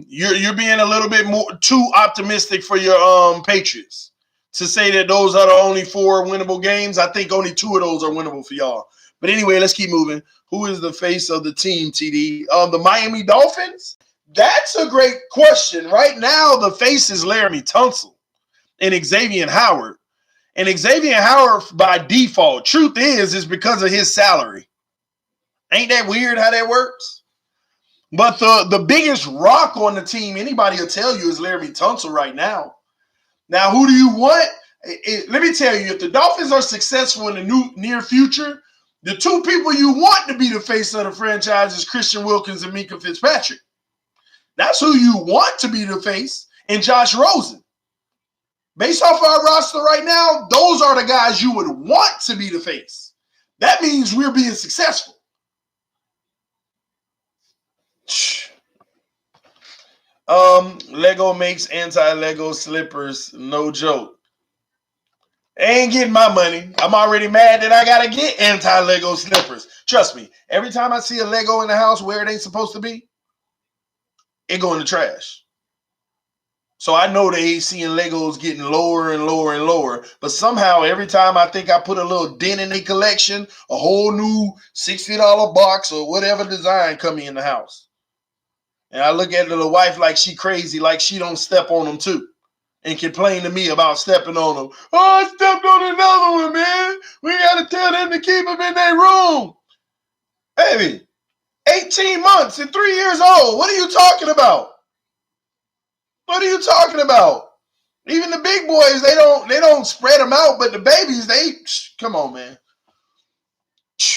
you're being a little bit more too optimistic for your Patriots to say that those are the only 4 winnable games. I think only 2 of those are winnable for y'all. But anyway, let's keep moving. Who is the face of the team, TD? The Miami Dolphins? That's a great question. Right now, the face is Laramie Tunsil and Eguavoen Howard. And Eguavoen Howard, by default, truth is because of his salary. Ain't that weird how that works? But the biggest rock on the team, anybody will tell you, is Laramie Tunsil right now. Now, who do you want? Let me tell you, if the Dolphins are successful in the near future, the 2 people you want to be the face of the franchise is Christian Wilkins and Minka Fitzpatrick. That's who you want to be the face, and Josh Rosen. Based off our roster right now, those are the guys you would want to be the face. That means we're being successful. Lego makes anti-Lego slippers. No joke. They ain't getting my money. I'm already mad that I got to get anti-Lego slippers. Trust me, every time I see a Lego in the house where it ain't supposed to be, it go in the trash. So I know they seeing Legos getting lower and lower and lower. But somehow every time I think I put a little dent in their collection, a whole new $60 box or whatever design coming in the house. And I look at the wife like she crazy, like she don't step on them too. And complain to me about stepping on them. Oh, I stepped on another one, man. We got to tell them to keep them in their room. Baby, 18 months and 3 years old. What are you talking about? What are you talking about? Even the big boys, they don't spread them out, but the babies, come on, man.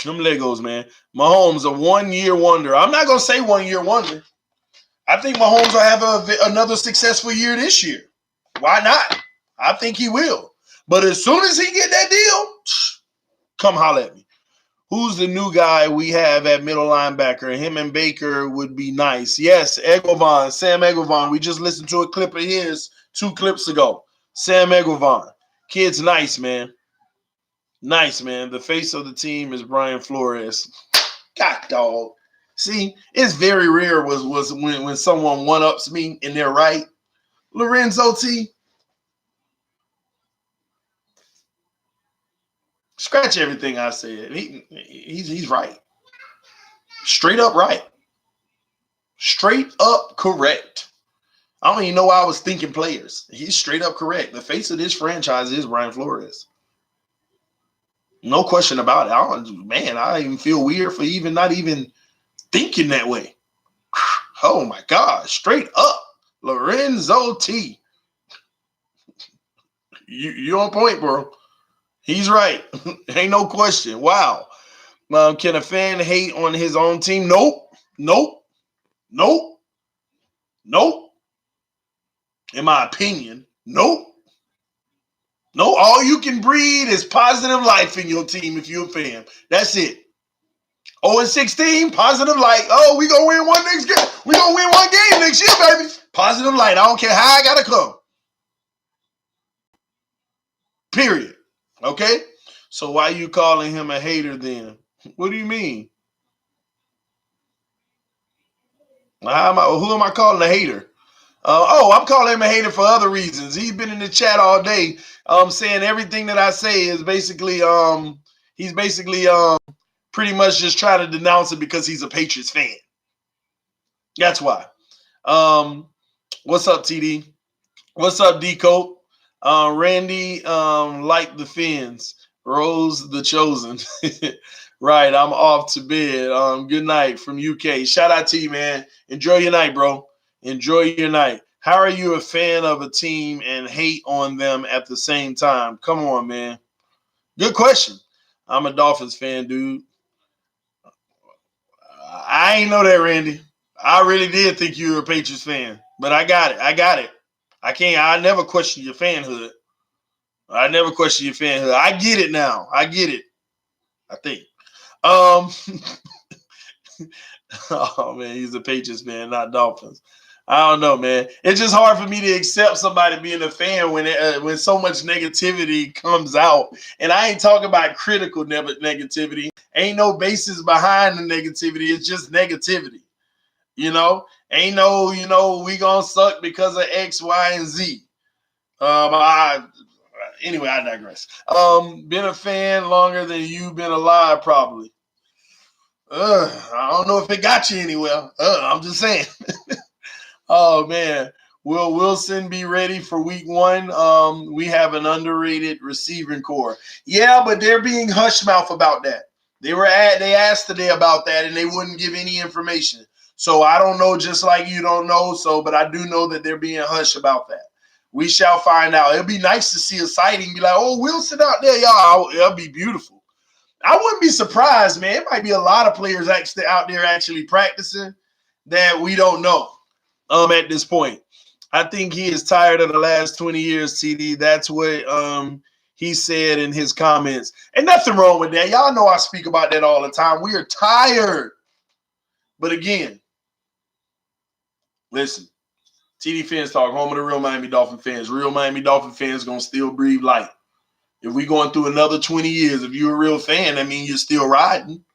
Them Legos, man. Mahomes, a 1-year wonder. I'm not going to say 1-year wonder. I think Mahomes will have another successful year this year. Why not? I think he will. But as soon as he get that deal, come holler at me. Who's the new guy we have at middle linebacker? Him and Baker would be nice. Yes, Eguavoen, Sam Eguavoen. We just listened to a clip of his 2 clips ago. Sam Eguavoen. Kid's nice, man. Nice, man. The face of the team is Brian Flores. God, dog. See, it's very rare was when someone one-ups me and they're right. Lorenzo T. Scratch everything I said. He's right. Straight up right. Straight up correct. I don't even know why I was thinking players. He's straight up correct. The face of this franchise is Brian Flores. No question about it. I even feel weird for not even thinking that way. Oh my God. Straight up. Lorenzo T. You on point, bro. He's right. Ain't no question. Wow. Can a fan hate on his own team? Nope. In my opinion, nope. No, all you can breed is positive life in your team if you're a fan. That's it. 0-16, positive light. Oh, we gonna win one next game. We gonna win one game next year, baby. Positive light. I don't care how I gotta come. Period. Okay? So why you calling him a hater then? What do you mean? Who am I calling a hater? I'm calling him a hater for other reasons. He's been in the chat all day saying everything that I say is basically he's basically pretty much just trying to denounce it because he's a Patriots fan. That's why. What's up, TD? What's up, D-Coat? Randy liked the Fins. Rose the Chosen. Right, I'm off to bed. Good night from UK. Shout out to you, man. Enjoy your night, bro. Enjoy your night. How are you a fan of a team and hate on them at the same time? Come on, man. Good question. I'm a Dolphins fan, dude. I ain't know that, Randy. I really did think you were a Patriots fan, but I got it. I never question your fanhood. I get it now. I get it. I think. Oh man, he's a Patriots fan, not Dolphins. I don't know, man. It's just hard for me to accept somebody being a fan when so much negativity comes out. And I ain't talking about critical negativity. Ain't no basis behind the negativity. It's just negativity. Ain't no, we gonna suck because of X, Y, and Z. Anyway, I digress. Been a fan longer than you've been alive, probably. I don't know if it got you anywhere. I'm just saying. Oh man, will Wilson be ready for week 1? We have an underrated receiving core. Yeah, but they're being hush mouth about that. They asked today about that, and they wouldn't give any information. So I don't know, just like you don't know. But I do know that they're being hush about that. We shall find out. It'll be nice to see a sighting. Be like, oh, Wilson out there, y'all. It'll be beautiful. I wouldn't be surprised, man. It might be a lot of players actually out there actually practicing that we don't know at this point. I think he is tired of the last 20 years, TD. That's what he said in his comments. And nothing wrong with that. Y'all know I speak about that all the time. We are tired. But again, listen, TD Fans Talk, home of the real Miami Dolphin fans. Real Miami Dolphin fans going to still breathe life. If we're going through another 20 years, if you're a real fan, that means you're still riding.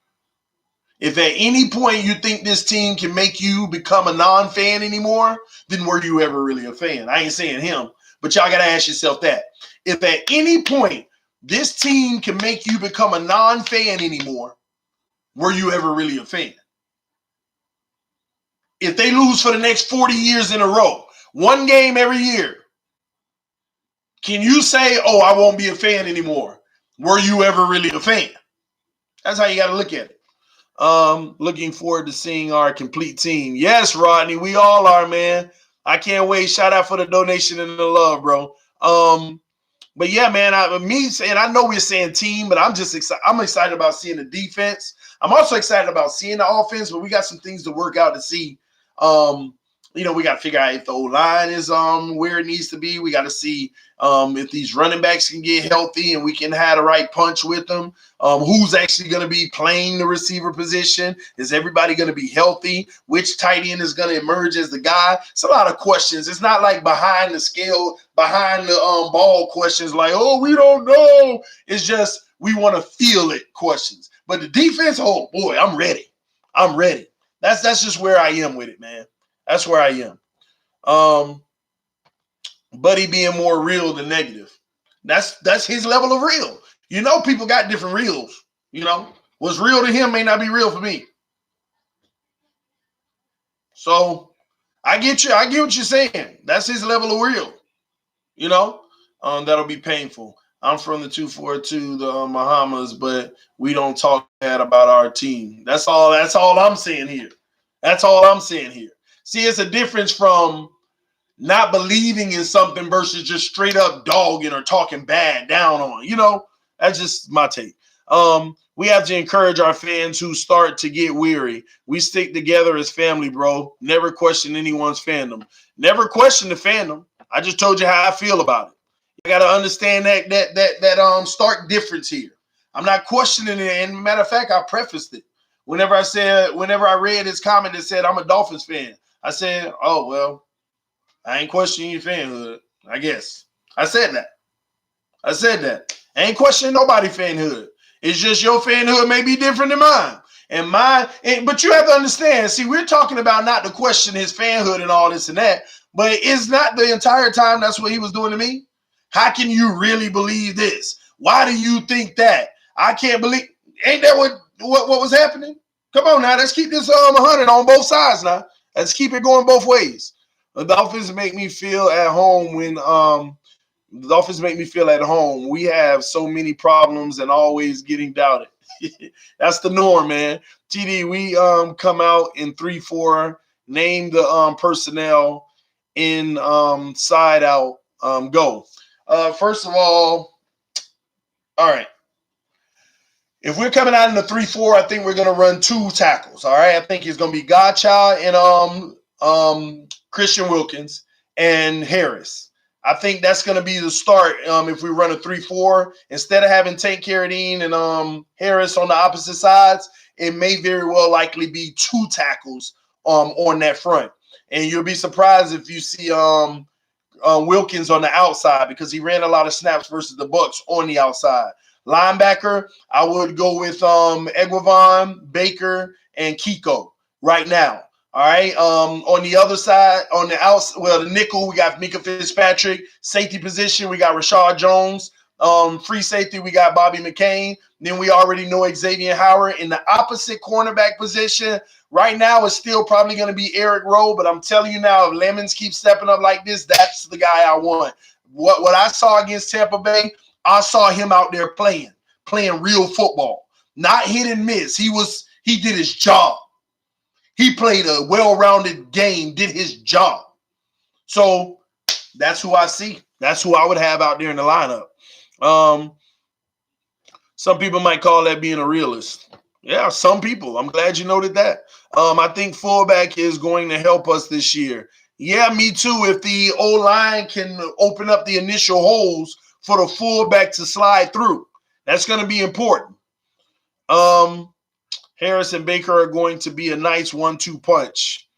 If at any point you think this team can make you become a non-fan anymore, then were you ever really a fan? I ain't saying him, but y'all got to ask yourself that. If at any point this team can make you become a non-fan anymore, were you ever really a fan? If they lose for the next 40 years in a row, one game every year, can you say, oh, I won't be a fan anymore? Were you ever really a fan? That's how you got to look at it. Looking forward to seeing our complete team. Yes, Rodney, we all are, man. I can't wait. Shout out for the donation and the love, bro. But yeah, man, I know we're saying team, but I'm just excited. I'm excited about seeing the defense. I'm also excited about seeing the offense, but we got some things to work out to see. We got to figure out if the O-line is where it needs to be. We got to see if these running backs can get healthy and we can have the right punch with them. Who's actually going to be playing the receiver position? Is everybody going to be healthy? Which tight end is going to emerge as the guy? It's a lot of questions. It's not like behind the scale, behind the ball questions like, oh, we don't know. It's just we want to feel it questions. But the defense, oh, boy, I'm ready. That's just where I am with it, man. That's where I am. Buddy being more real than negative. That's his level of real. You know, people got different reels. You know, what's real to him may not be real for me. So I get you. I get what you're saying. That's his level of real. You know, that'll be painful. I'm from the 242, the Bahamas, but we don't talk bad about our team. That's all I'm saying here. That's all I'm saying here. See, it's a difference from not believing in something versus just straight up dogging or talking bad down on. You know, that's just my take. We have to encourage our fans who start to get weary. We stick together as family, bro. Never question anyone's fandom. Never question the fandom. I just told you how I feel about it. You got to understand that stark difference here. I'm not questioning it. And matter of fact, I prefaced it. Whenever I read his comment that said I'm a Dolphins fan, I said, oh, well, I ain't questioning your fanhood, I guess. I said that. I ain't questioning nobody's fanhood. It's just your fanhood may be different than mine. But you have to understand, see, we're talking about not to question his fanhood and all this and that, but it's not the entire time that's what he was doing to me. How can you really believe this? Why do you think that? I can't believe. Ain't that what was happening? Come on now, let's keep this 100 on both sides now. Let's keep it going both ways. The Dolphins make me feel at home We have so many problems and always getting doubted. That's the norm, man. TD, we come out in 3-4, name the personnel in side out, go. First of all right. If we're coming out in the 3-4, I think we're going to run 2 tackles. All right. I think it's going to be Godchild and Christian Wilkins and Harris. I think that's going to be the start if we run a 3-4. Instead of having Tank Carradine and Harris on the opposite sides, it may very well likely be 2 tackles on that front. And you'll be surprised if you see Wilkins on the outside because he ran a lot of snaps versus the Bucs on the outside. Linebacker, I would go with Eguavoen, Baker, and Kiko right now. All right. On the other side, on the outside, the nickel, we got Minka Fitzpatrick. Safety position, we got Rashad Jones. Free safety, we got Bobby McCain. Then we already know Xavier Howard. In the opposite cornerback position, right now it's still probably going to be Eric Rowe. But I'm telling you now, if Lemons keep stepping up like this, that's the guy I want. What I saw against Tampa Bay, I saw him out there playing real football, not hit and miss. He did his job. He played a well-rounded game, did his job. So that's who I see. That's who I would have out there in the lineup. Some people might call that being a realist. Yeah, some people. I'm glad you noted that. I think fullback is going to help us this year. Yeah, me too. If the O-line can open up the initial holes for the fullback to slide through, that's going to be important. Harris and Baker are going to be a nice 1-2 punch.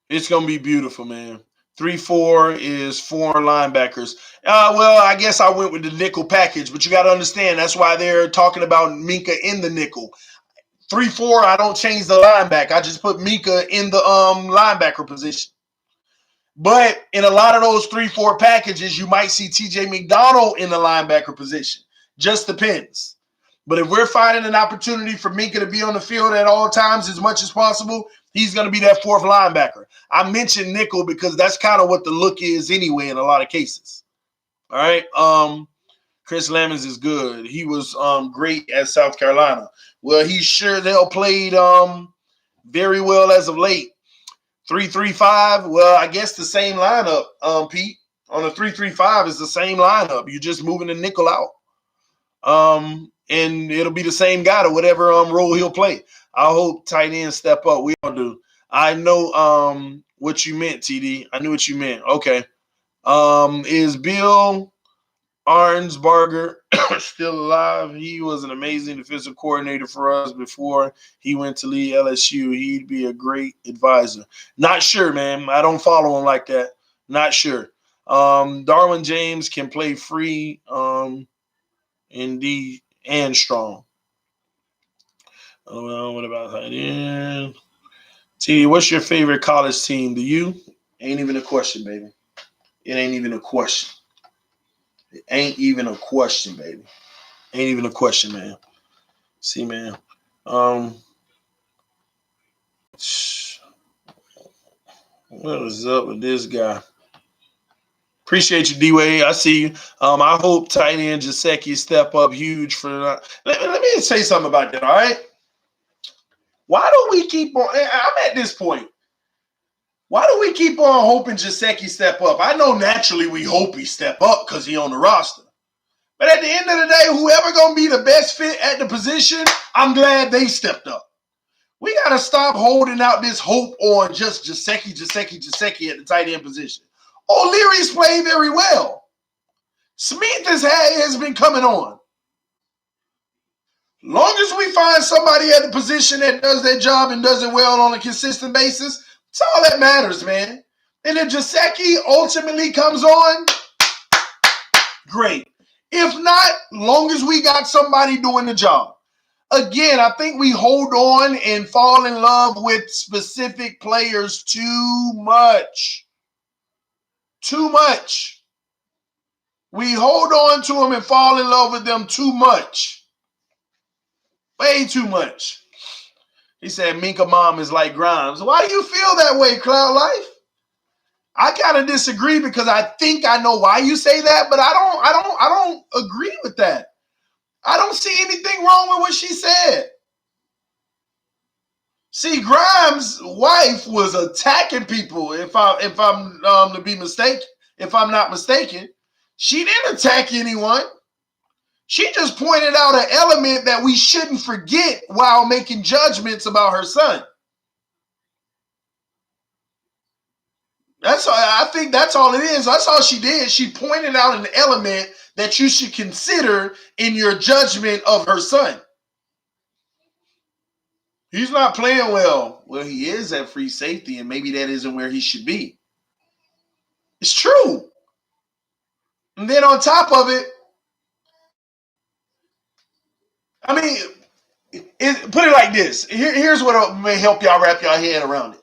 It's going to be beautiful, man. 3-4 is 4 linebackers. Well, I guess I went with the nickel package, but you got to understand that's why they're talking about Minka in the nickel. 3-4, I don't change the linebacker. I just put Minka in the linebacker position. But in a lot of those 3-4 packages, you might see TJ McDonald in the linebacker position. Just depends. But if we're finding an opportunity for Minka to be on the field at all times as much as possible, he's going to be that 4th linebacker. I mentioned nickel because that's kind of what the look is anyway in a lot of cases. All right. Chris Lemons is good. He was great at South Carolina. Well, he's sure they'll played very well as of late. 3-3-5. Well, I guess the same lineup, Pete. On a 3-3-5 is the same lineup. You're just moving the nickel out. And it'll be the same guy to whatever role he'll play. I hope tight ends step up. We all do. I know what you meant, TD. I knew what you meant. Okay. Is Bill Arnsbarger still alive? He was an amazing defensive coordinator for us before he went to lead LSU. He'd be a great advisor. Not sure, man. I don't follow him like that. Not sure. Darwin James can play free indeed and strong. What about tight end? T, what's your favorite college team? The U? Ain't even a question, baby. It ain't even a question. It ain't even a question, baby. Ain't even a question, man. See, man. What is up with this guy? Appreciate you, D-Wade. I see you. I hope tight end Gesicki step up huge for let me say something about that, all right? Why do we keep on – I'm at this point. Why do we keep on hoping Gesicki step up? I know naturally we hope he step up because he on the roster. But at the end of the day, whoever going to be the best fit at the position, I'm glad they stepped up. We got to stop holding out this hope on just Gesicki at the tight end position. O'Leary's played very well. Smith has been coming on. Long as we find somebody at the position that does their job and does it well on a consistent basis, it's all that matters, man. And if Gesicki ultimately comes on, great. If not, long as we got somebody doing the job. Again, I think we hold on and fall in love with specific players too much. Too much. We hold on to them and fall in love with them too much. Way too much. He said Minka mom is like Grimes. Why do you feel that way, Cloud Life? I kind of disagree because I think I know why you say that, but I don't agree with that. I don't see anything wrong with what she said. See, Grimes' wife was attacking people. If I'm not mistaken, she didn't attack anyone. She just pointed out an element that we shouldn't forget while making judgments about her son. I think that's all it is. That's all she did. She pointed out an element that you should consider in your judgment of her son. He's not playing well. Well, he is at free safety, and maybe that isn't where he should be. It's true. And then on top of it, I mean, put it like this. Here's what may help y'all wrap your head around it.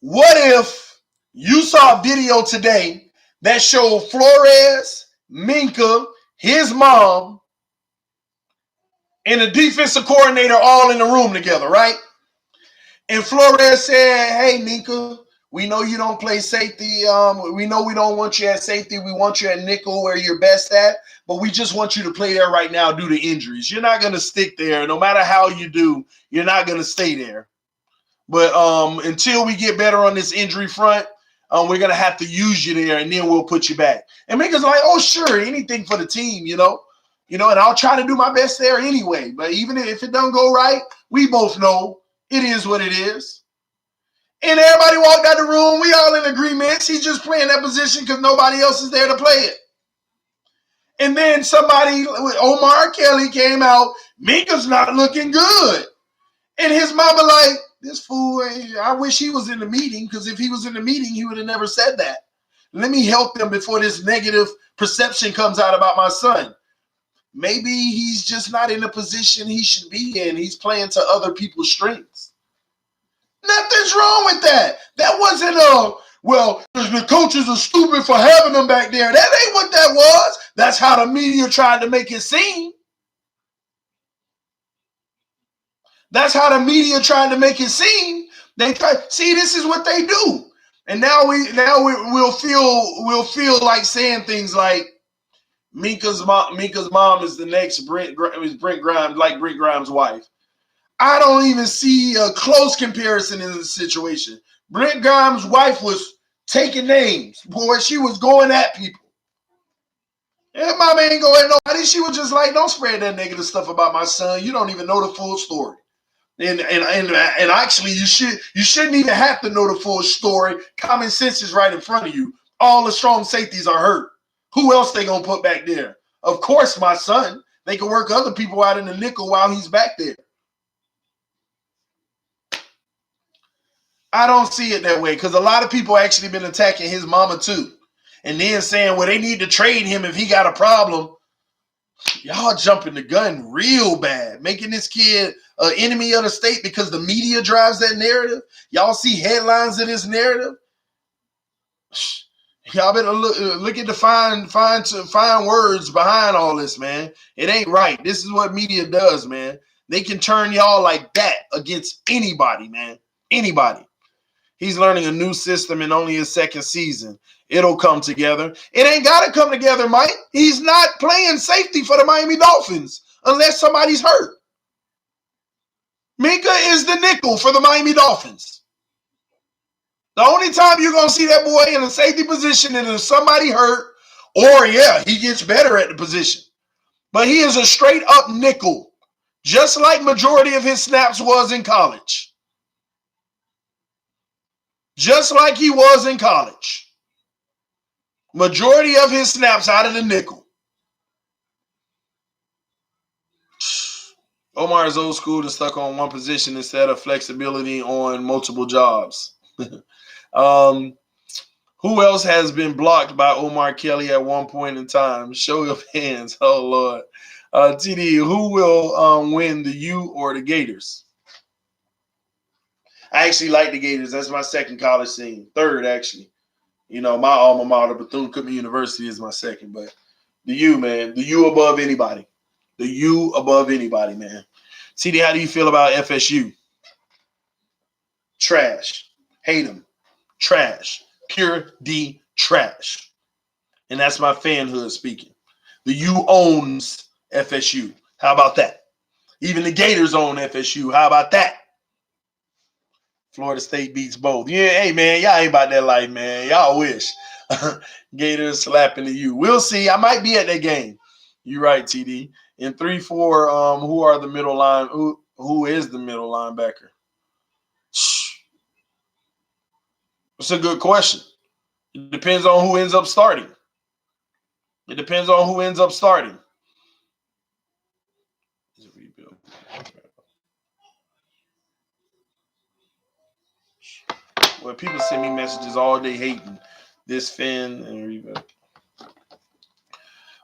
What if you saw a video today that showed Flores, Minka, his mom, and the defensive coordinator all in the room together, right? And Flores said, hey, Minka, we know you don't play safety. We know we don't want you at safety. We want you at nickel where you're best at. But we just want you to play there right now due to injuries. You're not going to stick there. No matter how you do, you're not going to stay there. But until we get better on this injury front, we're going to have to use you there, and then we'll put you back. And Minka's like, oh, sure, anything for the team, and I'll try to do my best there anyway. But even if it don't go right, we both know it is what it is. And everybody walked out the room. We all in agreement. He's just playing that position because nobody else is there to play it. And then somebody, Omar Kelly, came out, Minka's not looking good. And his mama like, this fool, I wish he was in the meeting, because if he was in the meeting, he would have never said that. Let me help them before this negative perception comes out about my son. Maybe he's just not in the position he should be in. He's playing to other people's strengths. Nothing's wrong with that. That wasn't well, the coaches are stupid for having them back there. That ain't what that was. That's how the media tried to make it seem. That's how the media tried to make it seem. They see, this is what they do. And now we'll feel like saying things like Minka's mom is the next Brent Grimes, like Brent Grimes' wife. I don't even see a close comparison in this situation. Brent Grimes' wife was taking names. Boy, she was going at people. And mama ain't going at nobody. She was just like, don't spread that negative stuff about my son. You don't even know the full story. And actually, you shouldn't even have to know the full story. Common sense is right in front of you. All the strong safeties are hurt. Who else they gonna put back there? Of course, my son. They can work other people out in the nickel while he's back there. I don't see it that way, because a lot of people actually been attacking his mama too, and then saying, well, they need to trade him if he got a problem. Y'all jumping the gun real bad, making this kid an enemy of the state because the media drives that narrative. Y'all see headlines of this narrative. Y'all better look at the fine words behind all this, man. It ain't right. This is what media does, man. They can turn y'all like that against anybody, man. Anybody. He's learning a new system in only his second season. It'll come together. It ain't got to come together, Mike. He's not playing safety for the Miami Dolphins unless somebody's hurt. Minka is the nickel for the Miami Dolphins. The only time you're going to see that boy in a safety position is if somebody hurt or, yeah, he gets better at the position. But he is a straight-up nickel, just like majority of his snaps was in college. Just like he was in college. Majority of his snaps out of the nickel. Omar is old school and stuck on one position instead of flexibility on multiple jobs. Who else has been blocked by Omar Kelly at one point in time? Show of hands. Oh, Lord. TD, who will win, the U or the Gators? I actually like the Gators. That's my second college team. Third, actually. You know, my alma mater, Bethune-Cookman University, is my second. But the U, man. The U above anybody. The U above anybody, man. TD, how do you feel about FSU? Trash. Hate them. Trash. Pure D trash. And that's my fanhood speaking. The U owns FSU. How about that? Even the Gators own FSU. How about that? Florida State beats both. Yeah, hey, man, y'all ain't about that life, man. Y'all wish. Gators slapping the U. We'll see. I might be at that game. You're right, TD. In 3-4, who are the middle line? Who is the middle linebacker? It's a good question. It depends on who ends up starting. It depends on who ends up starting. Well, people send me messages all day hating this Finn and rebuild.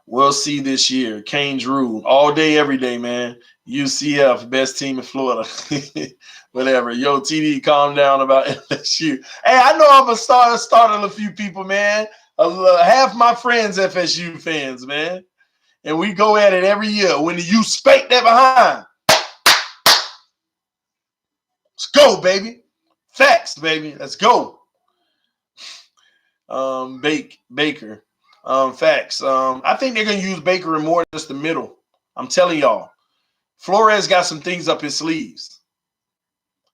We'll see this year. Canes rule all day, every day, man. UCF, best team in Florida. Whatever. Yo, TD, calm down about FSU. Hey, I know I'm starting a few people, man. Half my friends FSU fans, man. And we go at it every year. When you spank that behind. Let's go, baby. Facts, baby. Let's go. Baker. Facts. I think they're going to use Baker in more than just the middle. I'm telling y'all. Flores got some things up his sleeves.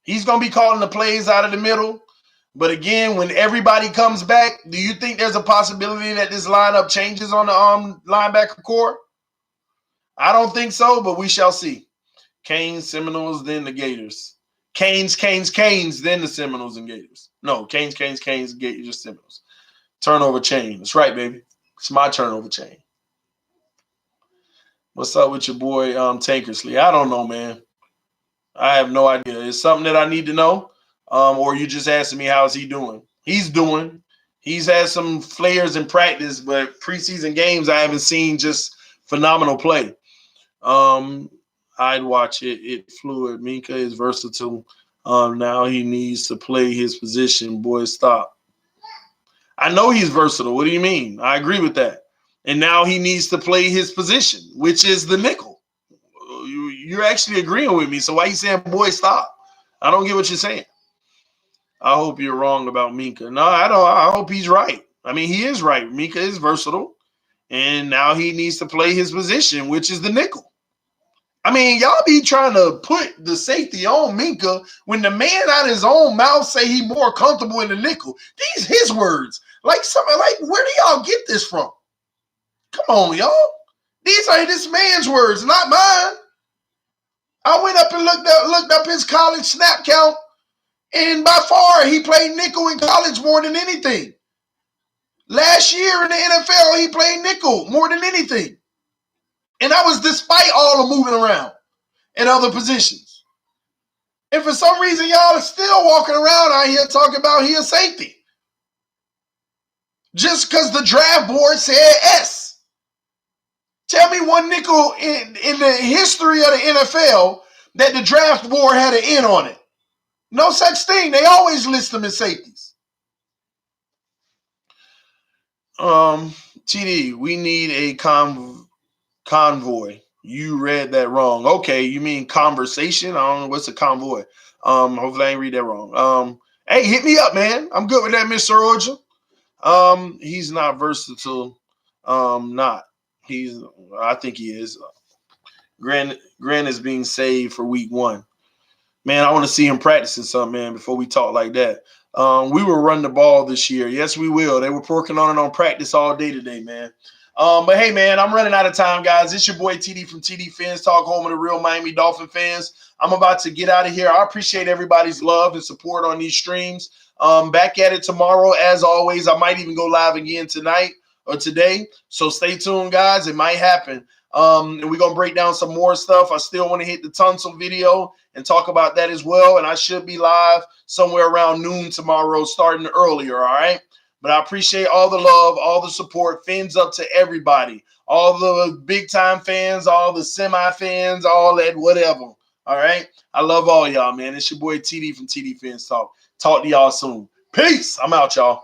He's going to be calling the plays out of the middle. But again, when everybody comes back, do you think there's a possibility that this lineup changes on the linebacker core? I don't think so, but we shall see. Canes, Seminoles, then the Gators. Canes, then the Seminoles and Gators. No, Canes, Gators, Seminoles. Turnover chain. That's right, baby. It's my turnover chain. What's up with your boy Tankersley? I don't know, man. I have no idea. It's something that I need to know, or you just asking me how's he doing? He's doing. He's had some flares in practice, but preseason games I haven't seen just phenomenal play. I'd watch it. It's fluid. Minka is versatile. Now he needs to play his position. Boy, stop. I know he's versatile. What do you mean? I agree with that. And now he needs to play his position, which is the nickel. You're actually agreeing with me. So why are you saying, boy, stop? I don't get what you're saying. I hope you're wrong about Minka. No, I don't. I hope he's right. I mean, he is right. Minka is versatile. And now he needs to play his position, which is the nickel. I mean, y'all be trying to put the safety on Minka when the man out of his own mouth say he more comfortable in the nickel. These his words. Like something like, where do y'all get this from? Come on, y'all. These are this man's words, not mine. I went up and looked up his college snap count, and by far he played nickel in college more than anything. Last year in the NFL, he played nickel more than anything. And that was despite all the moving around in other positions. And for some reason, y'all are still walking around out here talking about he a safety. Just because the draft board said S. Tell me one nickel in the history of the NFL that the draft board had an N on it. No such thing. They always list them as safeties. TD, we need a convoy. You read that wrong. Okay, you mean conversation? I don't know what's a convoy. Hopefully I ain't read that wrong. Hey, hit me up, man. I'm good with that, Mr. Orja. He's not versatile. Not. I think he is. Grant is being saved for week 1. Man, I want to see him practicing something, man, before we talk like that. We will run the ball this year. Yes, we will. They were working on it on practice all day today, man. But hey, man, I'm running out of time, guys. It's your boy TD from TD Fans Talk, home of the real Miami Dolphin fans. I'm about to get out of here. I appreciate everybody's love and support on these streams. Back at it tomorrow, as always. I might even go live again tonight or today. So stay tuned, guys. It might happen. And we're going to break down some more stuff. I still want to hit the Tunsil video and talk about that as well. And I should be live somewhere around noon tomorrow, starting earlier, all right? But I appreciate all the love, all the support. Fins up to everybody. All the big-time fans, all the semi-fans, all that whatever, all right? I love all y'all, man. It's your boy TD from TD Fans Talk. Talk to y'all soon. Peace. I'm out, y'all.